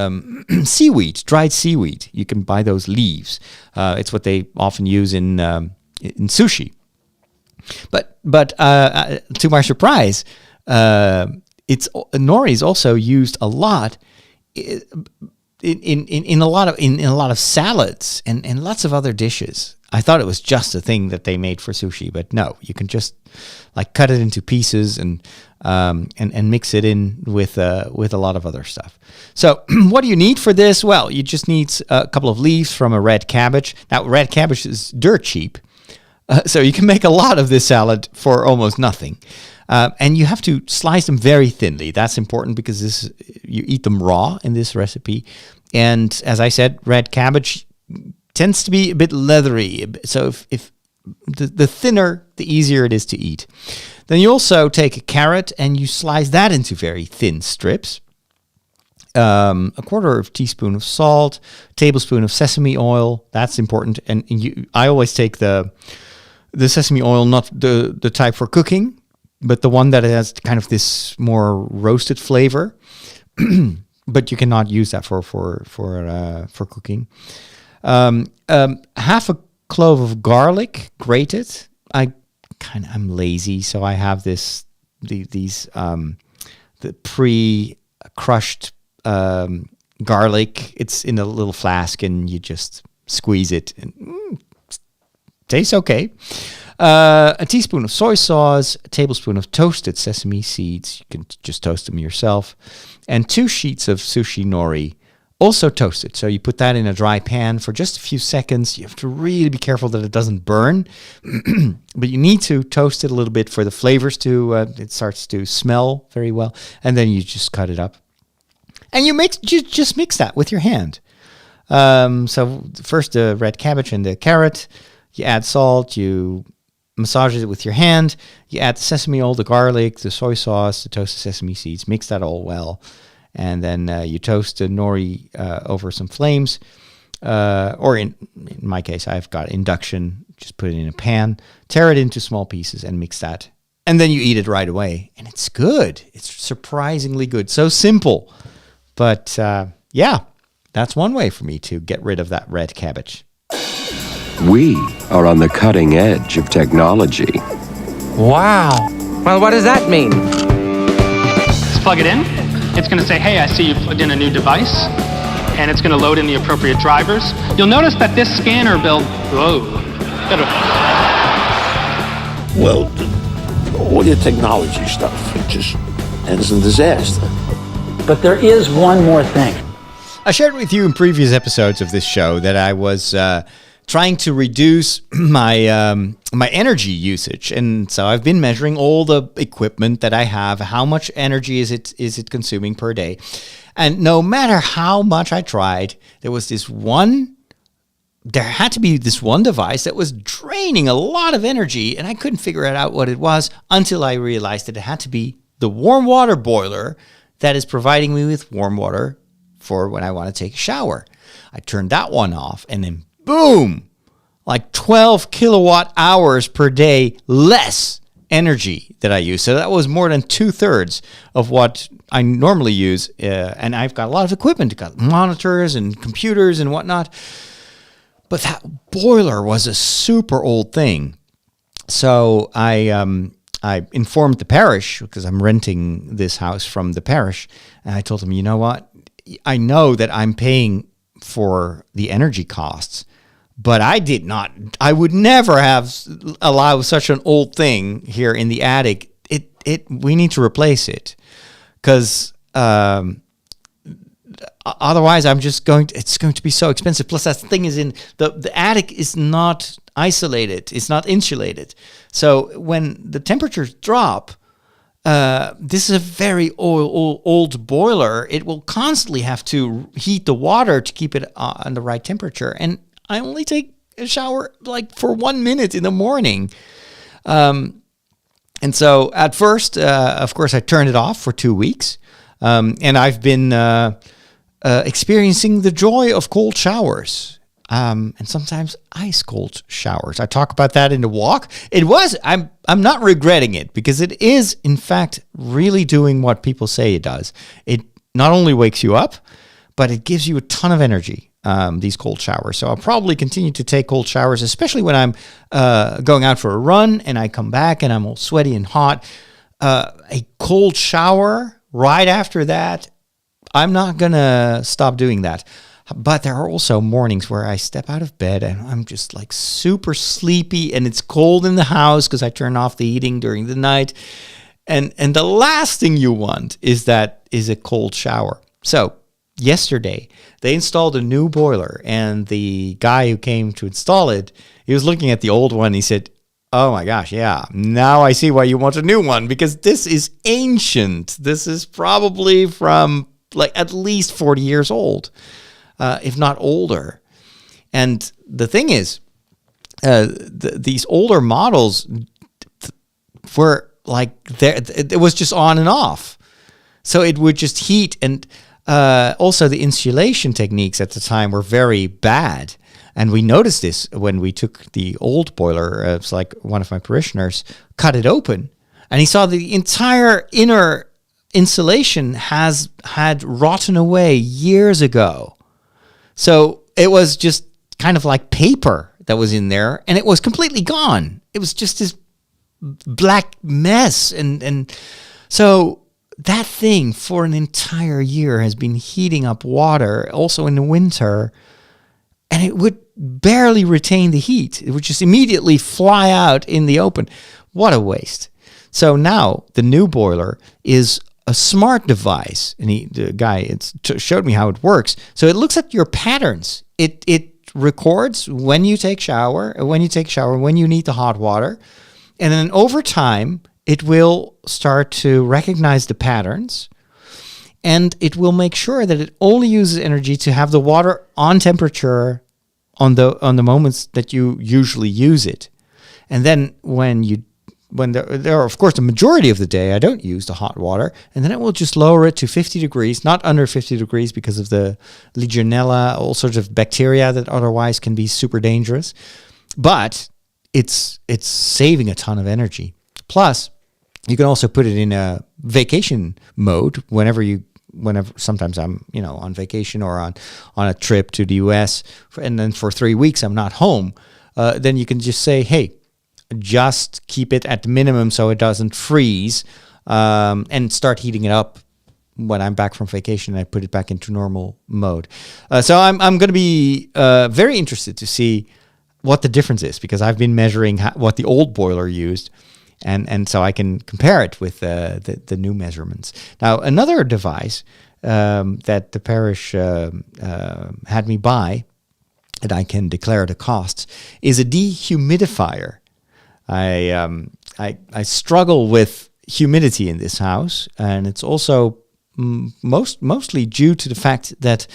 seaweed, dried seaweed. You can buy those leaves. It's what they often use in sushi. But to my surprise, nori is also used a lot in a lot of salads and lots of other dishes. I thought it was just a thing that they made for sushi, but no, you can just like cut it into pieces and mix it in with a lot of other stuff. So what do you need for this? Well, you just need a couple of leaves from a red cabbage. Now, red cabbage is dirt cheap. So you can make a lot of this salad for almost nothing. And you have to slice them very thinly. That's important because you eat them raw in this recipe. And as I said, red cabbage tends to be a bit leathery. So if the thinner, the easier it is to eat. Then you also take a carrot and you slice that into very thin strips. a quarter of teaspoon of salt, tablespoon of sesame oil. That's important. And I always take the sesame oil, not the type for cooking, but the one that has kind of this more roasted flavor. But you cannot use that for cooking. Half a clove of garlic, grated. I'm lazy, so I have these the pre-crushed garlic. It's in a little flask, and you just squeeze it, and tastes okay. A teaspoon of soy sauce, a tablespoon of toasted sesame seeds. You can just toast them yourself, and 2 sheets of sushi nori, also toasted. So you put that in a dry pan for just a few seconds. You have to really be careful that it doesn't burn, but you need to toast it a little bit for the flavors to, it starts to smell very well. And then you just cut it up. And you just mix that with your hand. So first the red cabbage and the carrot. You add salt, you massage it with your hand. You add the sesame oil, the garlic, the soy sauce, the toasted sesame seeds. Mix that all well. And then you toast the nori over some flames. Or in my case, I've got induction. Just put it in a pan, tear it into small pieces, and mix that. And then you eat it right away. And it's good. It's surprisingly good. So simple. But yeah, that's one way for me to get rid of that red cabbage. We are on the cutting edge of technology. Wow. Well, what does that mean? Let's plug it in. It's going to say, hey, I see you plugged in a new device, and it's going to load in the appropriate drivers. You'll notice that this scanner build, Well, all your technology stuff, it just ends in disaster. But there is one more thing. I shared with you in previous episodes of this show that I was trying to reduce my my energy usage, and so I've been measuring all the equipment that I have. How much energy is it consuming per day? And no matter how much I tried, there had to be this one device that was draining a lot of energy, and I couldn't figure out what it was until I realized that it had to be the warm water boiler that is providing me with warm water for when I want to take a shower. I turned that one off, and then boom, like 12 kilowatt hours per day less energy that I use. So that was more than 2/3 of what I normally use. And I've got a lot of equipment, got monitors and computers and whatnot. But that boiler was a super old thing. So I informed the parish, because I'm renting this house from the parish. And I told them, you know what? I know that I'm paying for the energy costs, but I would never have allowed such an old thing here in the attic. We need to replace it, because otherwise it's going to be so expensive. Plus that thing is in the attic is not isolated. It's not insulated. So when the temperatures drop, this is a very old boiler. It will constantly have to heat the water to keep it on the right temperature. And I only take a shower like for 1 minute in the morning. And so at first, of course, I turned it off for 2 weeks. And I've been experiencing the joy of cold showers. And sometimes ice cold showers. I talk about that in the walk. I'm not regretting it, because it is, in fact, really doing what people say it does. It not only wakes you up, but it gives you a ton of energy, these cold showers. So I'll probably continue to take cold showers, especially when I'm going out for a run and I come back and I'm all sweaty and hot. A cold shower right after that, I'm not going to stop doing that. But there are also mornings where I step out of bed and I'm just like super sleepy, and it's cold in the house because I turn off the heating during the night. And the last thing you want is a cold shower. So yesterday they installed a new boiler, and the guy who came to install it, he was looking at the old one. He said, "Oh my gosh, yeah, now I see why you want a new one, because this is ancient. This is probably from like at least 40 years old. If not older." And the thing is, these older models were like, it was just on and off. So it would just heat. And Also, the insulation techniques at the time were very bad. And we noticed this when we took the old boiler. It's like one of my parishioners cut it open, and he saw the entire inner insulation had rotten away years ago. So it was just kind of like paper that was in there, and it was completely gone. It was just this black mess. And so that thing for an entire year has been heating up water, also in the winter, and it would barely retain the heat. It would just immediately fly out in the open. What a waste. So now the new boiler is a smart device, and the guy showed me how it works. So it looks at your patterns. It records when you take shower, when you need the hot water, and then over time it will start to recognize the patterns, and it will make sure that it only uses energy to have the water on temperature on the moments that you usually use it. And then when there are, of course, the majority of the day, I don't use the hot water, and then it will just lower it to 50 degrees, not under 50 degrees because of the Legionella, all sorts of bacteria that otherwise can be super dangerous. But it's saving a ton of energy. Plus, you can also put it in a vacation mode whenever sometimes I'm, on vacation or on a trip to the US, and then for 3 weeks I'm not home. Then you can just say, hey, just keep it at the minimum so it doesn't freeze, and start heating it up when I'm back from vacation. I put it back into normal mode. So I'm going to be very interested to see what the difference is, because I've been measuring what the old boiler used, and so I can compare it with the new measurements. Now, another device that the parish had me buy, and I can declare the costs, is a dehumidifier. I struggle with humidity in this house, and it's also mostly due to the fact that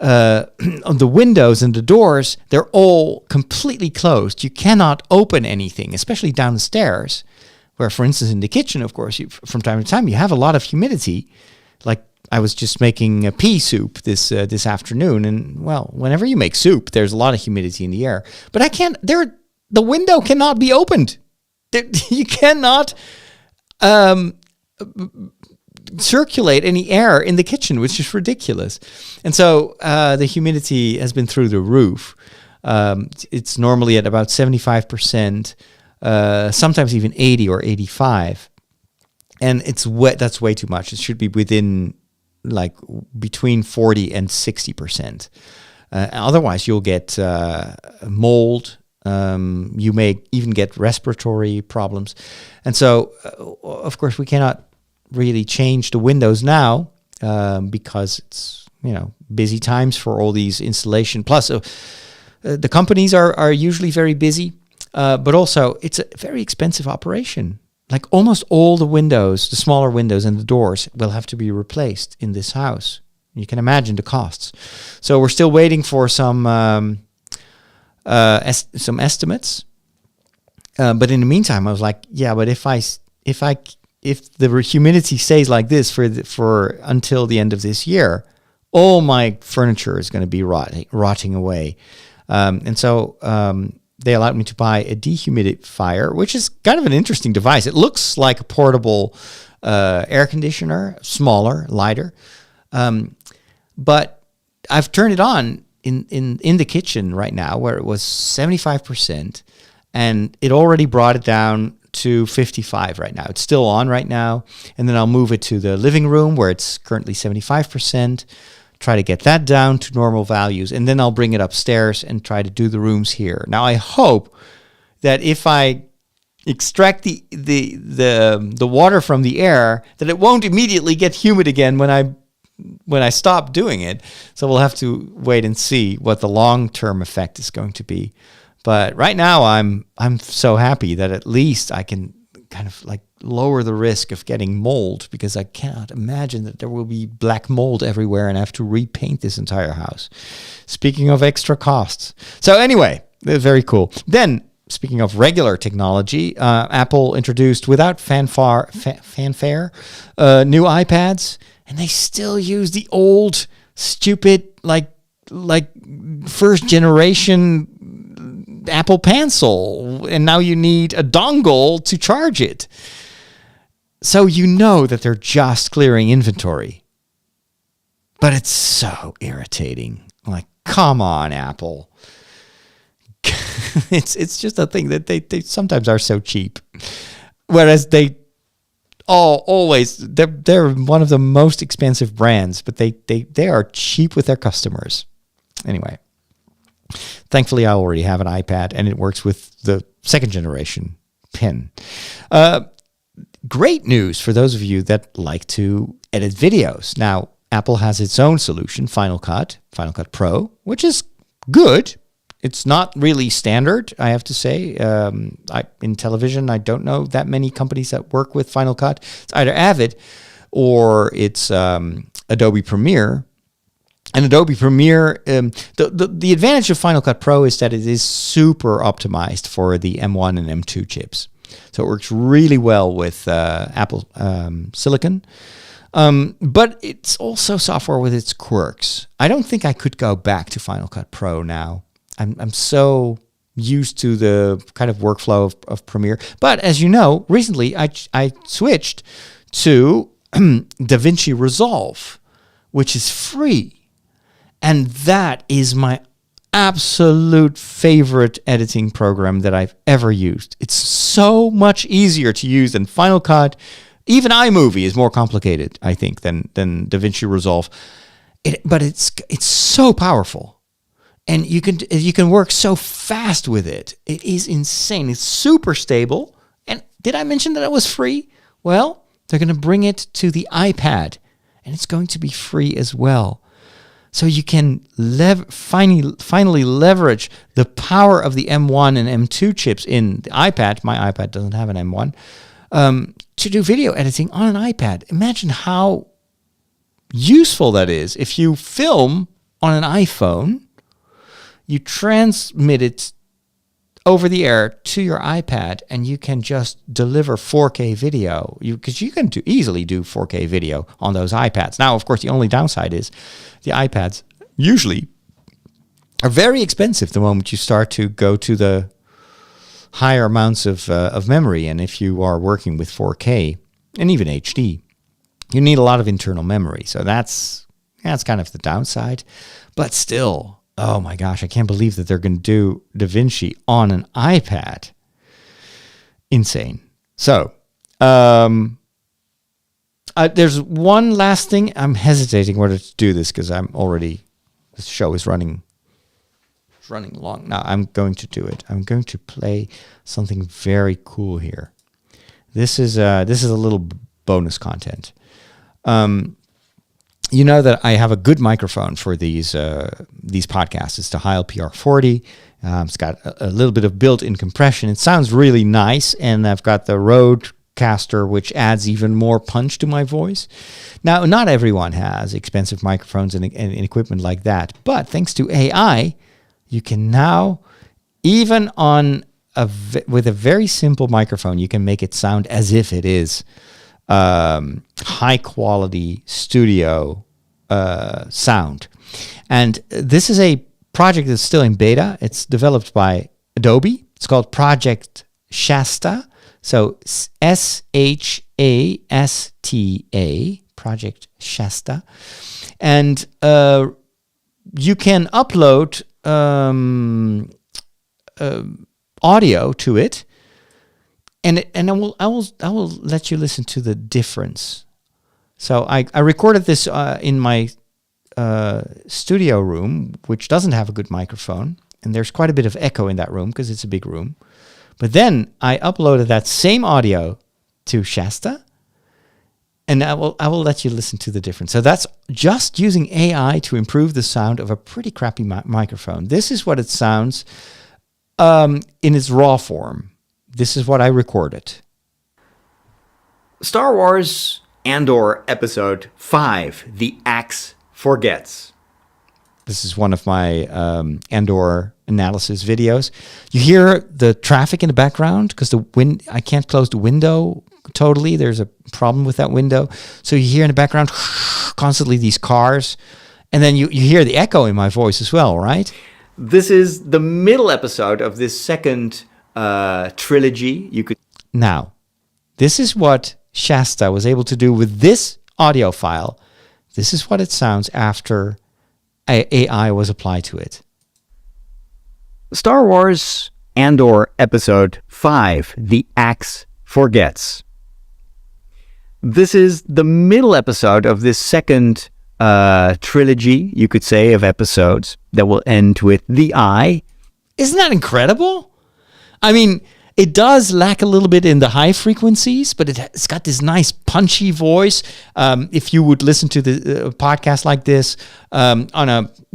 on the windows and the doors, they're all completely closed. You cannot open anything, especially downstairs, where, for instance, in the kitchen, of course, from time to time, you have a lot of humidity. Like I was just making a pea soup this afternoon, and well, whenever you make soup, there's a lot of humidity in the air. But the window cannot be opened. You cannot circulate any air in the kitchen, which is ridiculous. And so the humidity has been through the roof. It's normally at about 75%, sometimes even 80 or 85. And it's wet. That's way too much. It should be within between 40 and 60%. Otherwise, you'll get mold. You may even get respiratory problems. And so, of course, we cannot really change the windows now because it's, busy times for all these installation. Plus, the companies are usually very busy, but also it's a very expensive operation. Like almost all the windows, the smaller windows and the doors will have to be replaced in this house. You can imagine the costs. So we're still waiting for some estimates. But in the meantime, I was like, yeah, but if the humidity stays like this for until the end of this year, all my furniture is going to be rotting away. And so they allowed me to buy a dehumidifier, which is kind of an interesting device. It looks like a portable air conditioner, smaller, lighter. But I've turned it on in the kitchen right now, where it was 75%, and it already brought it down to 55 right now. It's still on right now, and then I'll move it to the living room where it's currently 75%, try to get that down to normal values, and then I'll bring it upstairs and try to do the rooms here. Now, I hope that if I extract the water from the air, that it won't immediately get humid again when I stop doing it. So we'll have to wait and see what the long-term effect is going to be. But right now, I'm so happy that at least I can kind of lower the risk of getting mold, because I cannot imagine that there will be black mold everywhere and I have to repaint this entire house. Speaking of extra costs. So anyway, very cool. Then, speaking of regular technology, Apple introduced without fanfare new iPads. and they still use the old, stupid, like first generation Apple Pencil, and now you need a dongle to charge it. So you know that they're just clearing inventory. But it's so irritating. Like, come on, Apple. It's just a thing that they sometimes are so cheap. Whereas they're one of the most expensive brands, but they are cheap with their customers. Anyway, thankfully I already have an iPad and it works with the second generation pen. Great news for those of you that like to edit videos. Now, Apple has its own solution, Final Cut Pro, which is good. It's not really standard, I have to say. In television, I don't know that many companies that work with Final Cut. It's either Avid or it's Adobe Premiere. And Adobe Premiere, the advantage of Final Cut Pro is that it is super optimized for the M1 and M2 chips. So it works really well with Apple Silicon. But it's also software with its quirks. I don't think I could go back to Final Cut Pro now. I'm so used to the kind of workflow of Premiere. But as you know, recently I switched to DaVinci Resolve, which is free. And that is my absolute favorite editing program that I've ever used. It's so much easier to use than Final Cut. Even iMovie is more complicated, I think, than DaVinci Resolve. But it's so powerful. And you can work so fast with it. It is insane. It's super stable. And did I mention that it was free? Well, they're going to bring it to the iPad. And it's going to be free as well. So you can finally leverage the power of the M1 and M2 chips in the iPad. My iPad doesn't have an M1. To do video editing on an iPad. Imagine how useful that is. If you film on an iPhone, you transmit it over the air to your iPad, and you can just deliver 4K video. Because you can easily do 4K video on those iPads. Now, of course, the only downside is the iPads usually are very expensive the moment you start to go to the higher amounts of memory. And if you are working with 4K and even HD, you need a lot of internal memory. So that's kind of the downside. But still, oh my gosh, I can't believe that they're going to do DaVinci on an iPad. Insane. So, there's one last thing. I'm hesitating whether to do this because this show is running long. Now I'm going to do it. I'm going to play something very cool here. This is a little bonus content. You know that I have a good microphone for these podcasts. It's the Heil PR40. It's got a little bit of built-in compression. It sounds really nice, and I've got the Rodecaster, which adds even more punch to my voice. Now, not everyone has expensive microphones and equipment like that, but thanks to AI, you can now, even with a very simple microphone, you can make it sound as if it is high quality studio sound. And this is a project that's still in beta. It's developed by Adobe. It's called Project Shasta. So SHASTA, Project Shasta. And you can upload audio to it. And I will let you listen to the difference. So I recorded this in my studio room, which doesn't have a good microphone, and there's quite a bit of echo in that room because it's a big room. But then I uploaded that same audio to Shasta, and I will let you listen to the difference. So that's just using AI to improve the sound of a pretty crappy microphone. This is what it sounds in its raw form. This is what I recorded. Star Wars Andor Episode 5, The Axe Forgets. This is one of my Andor analysis videos. You hear the traffic in the background because I can't close the window totally. There's a problem with that window. So you hear in the background constantly these cars. And then you hear the echo in my voice as well, right? This is the middle episode of this second trilogy. Now, this is what Shasta was able to do with this audio file. This is what it sounds after AI was applied to it. Star Wars Andor Episode 5, The Axe Forgets. This is the middle episode of this second trilogy, you could say, of episodes that will end with the eye. Isn't that incredible? I mean, it does lack a little bit in the high frequencies, but it's got this nice punchy voice. If you would listen to the podcast like this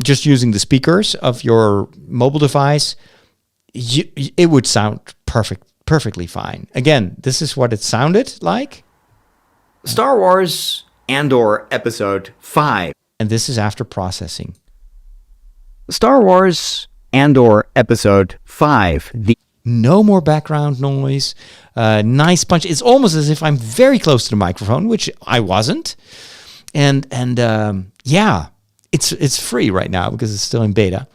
just using the speakers of your mobile device, it would sound perfectly fine. Again, this is what it sounded like. Star Wars Andor Episode 5. And this is after processing. Star Wars Andor Episode 5. No more background noise. Nice punch. It's almost as if I'm very close to the microphone, which I wasn't. And yeah, it's free right now because it's still in beta.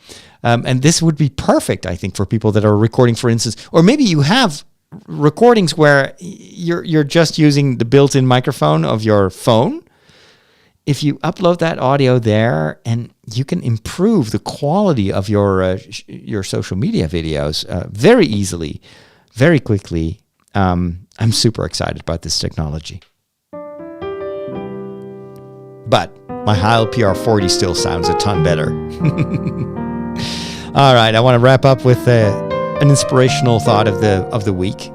And this would be perfect, I think, for people that are recording, for instance, or maybe you have recordings where you're just using the built-in microphone of your phone. If you upload that audio there, and you can improve the quality of your social media videos very easily, very quickly. I'm super excited about this technology. But my Heil PR40 still sounds a ton better. All right, I want to wrap up with an inspirational thought of the week.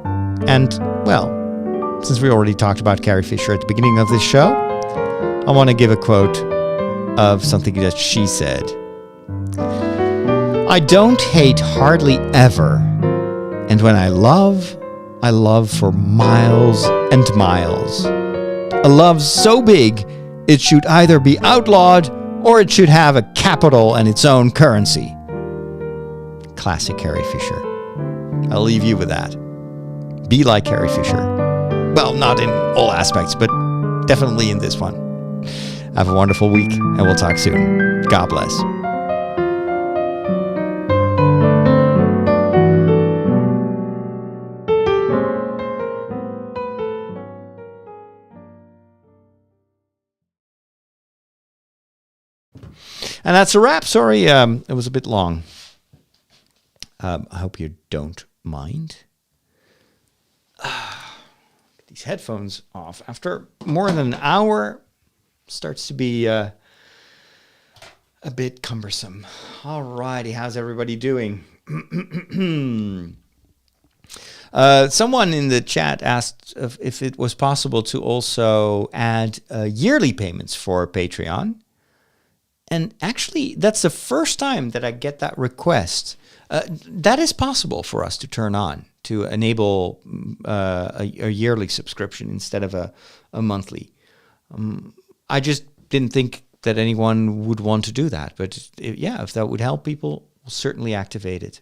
And, well, since we already talked about Carrie Fisher at the beginning of this show, I want to give a quote of something that she said. I don't hate hardly ever. And when I love for miles and miles. A love so big, it should either be outlawed or it should have a capital and its own currency. Classic Carrie Fisher. I'll leave you with that. Be like Carrie Fisher. Well, not in all aspects, but definitely in this one. Have a wonderful week, and we'll talk soon. God bless. And that's a wrap. Sorry, it was a bit long. I hope you don't mind. Get these headphones off. After more than an hour, starts to be a bit cumbersome. All righty, how's everybody doing? Someone in the chat asked if it was possible to also add yearly payments for Patreon. And actually, that's the first time that I get that request. That is possible for us to turn on, to enable a yearly subscription instead of a monthly. I just didn't think that anyone would want to do that. But yeah, if that would help people, we'll certainly activate it.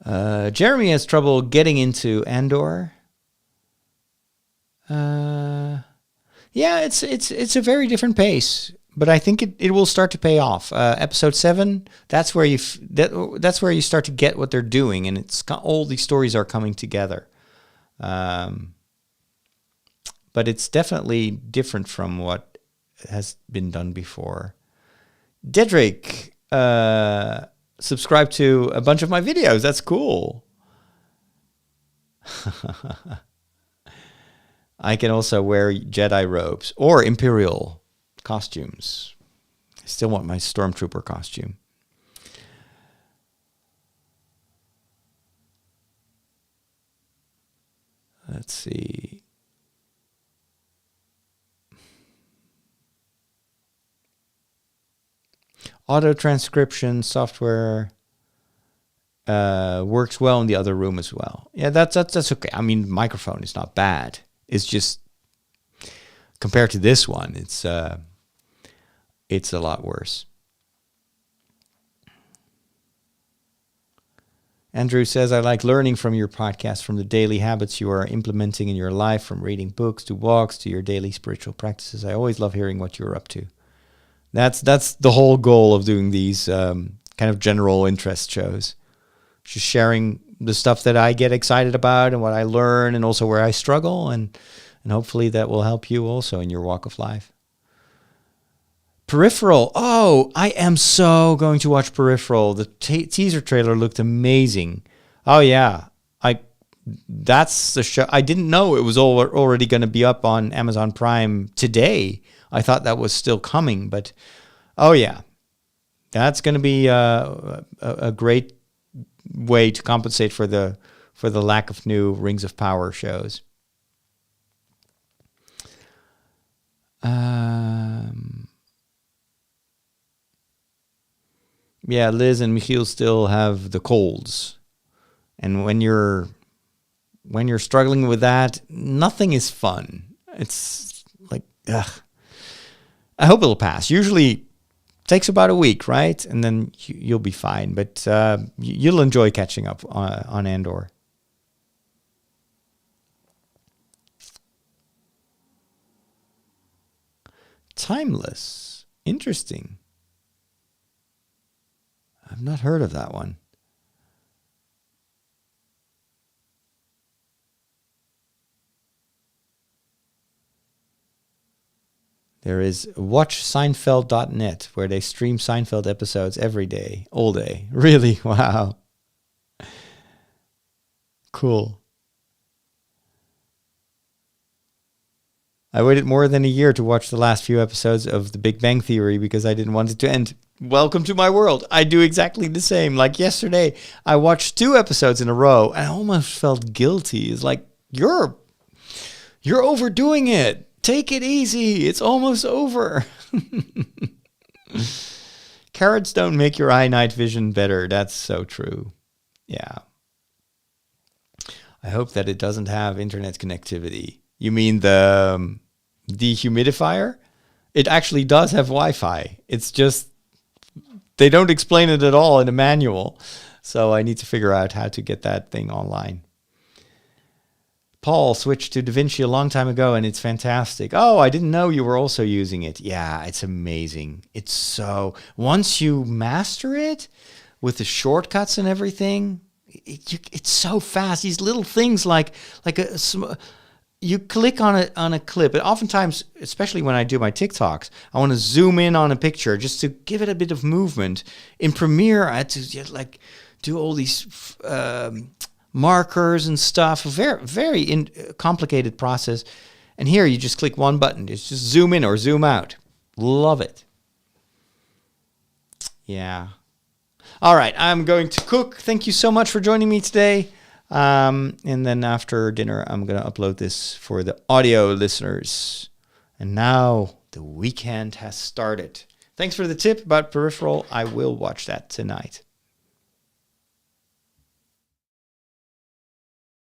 Jeremy has trouble getting into Andor. Yeah, it's a very different pace, but I think it will start to pay off. Episode 7, that's where you start to get what they're doing, and all these stories are coming together. But it's definitely different from what has been done before. Roderick subscribed to a bunch of my videos. That's cool. I can also wear Jedi robes or Imperial costumes. I still want my Stormtrooper costume. Let's see. Auto transcription software works well in the other room as well. Yeah, that's okay. I mean, microphone is not bad. It's just compared to this one, it's a lot worse. Andrew says, I like learning from your podcast, from the daily habits you are implementing in your life, from reading books to walks to your daily spiritual practices. I always love hearing what you're up to. That's the whole goal of doing these kind of general interest shows. Just sharing the stuff that I get excited about and what I learn and also where I struggle. And hopefully that will help you also in your walk of life. Peripheral. Oh, I am so going to watch Peripheral. The teaser trailer looked amazing. Oh yeah, that's the show. I didn't know it was already going to be up on Amazon Prime today. I thought that was still coming, but oh yeah, that's going to be a great way to compensate for the lack of new Rings of Power shows. Yeah, Liz and Michiel still have the colds. And when you're struggling with that, nothing is fun. It's like, ugh. I hope it'll pass. Usually takes about a week, right? And then you'll be fine. But you'll enjoy catching up on Andor. Timeless. Interesting. I've not heard of that one. There is watchseinfeld.net where they stream Seinfeld episodes every day, all day. Really? Wow. Cool. I waited more than a year to watch the last few episodes of The Big Bang Theory because I didn't want it to end. Welcome to my world. I do exactly the same. Like yesterday, I watched 2 episodes in a row and I almost felt guilty. It's like, you're overdoing it. Take it easy. It's almost over. Carrots don't make your eye-night vision better. That's so true. Yeah. I hope that it doesn't have internet connectivity. You mean the dehumidifier? It actually does have Wi-Fi. It's just they don't explain it at all in a manual. So I need to figure out how to get that thing online. Paul switched to DaVinci a long time ago and it's fantastic. Oh, I didn't know you were also using it. Yeah, it's amazing. It's so, once you master it with the shortcuts and everything, it's so fast. These little things like you click on a clip, and oftentimes, especially when I do my TikToks, I want to zoom in on a picture just to give it a bit of movement. In Premiere, I had to do all these markers and stuff. A very, very complicated process. And here you just click one button. It's just zoom in or zoom out. Love it. Yeah. All right, I'm going to cook. Thank you so much for joining me today. And then after dinner, I'm going to upload this for the audio listeners. And now the weekend has started. Thanks for the tip about Peripheral. I will watch that tonight.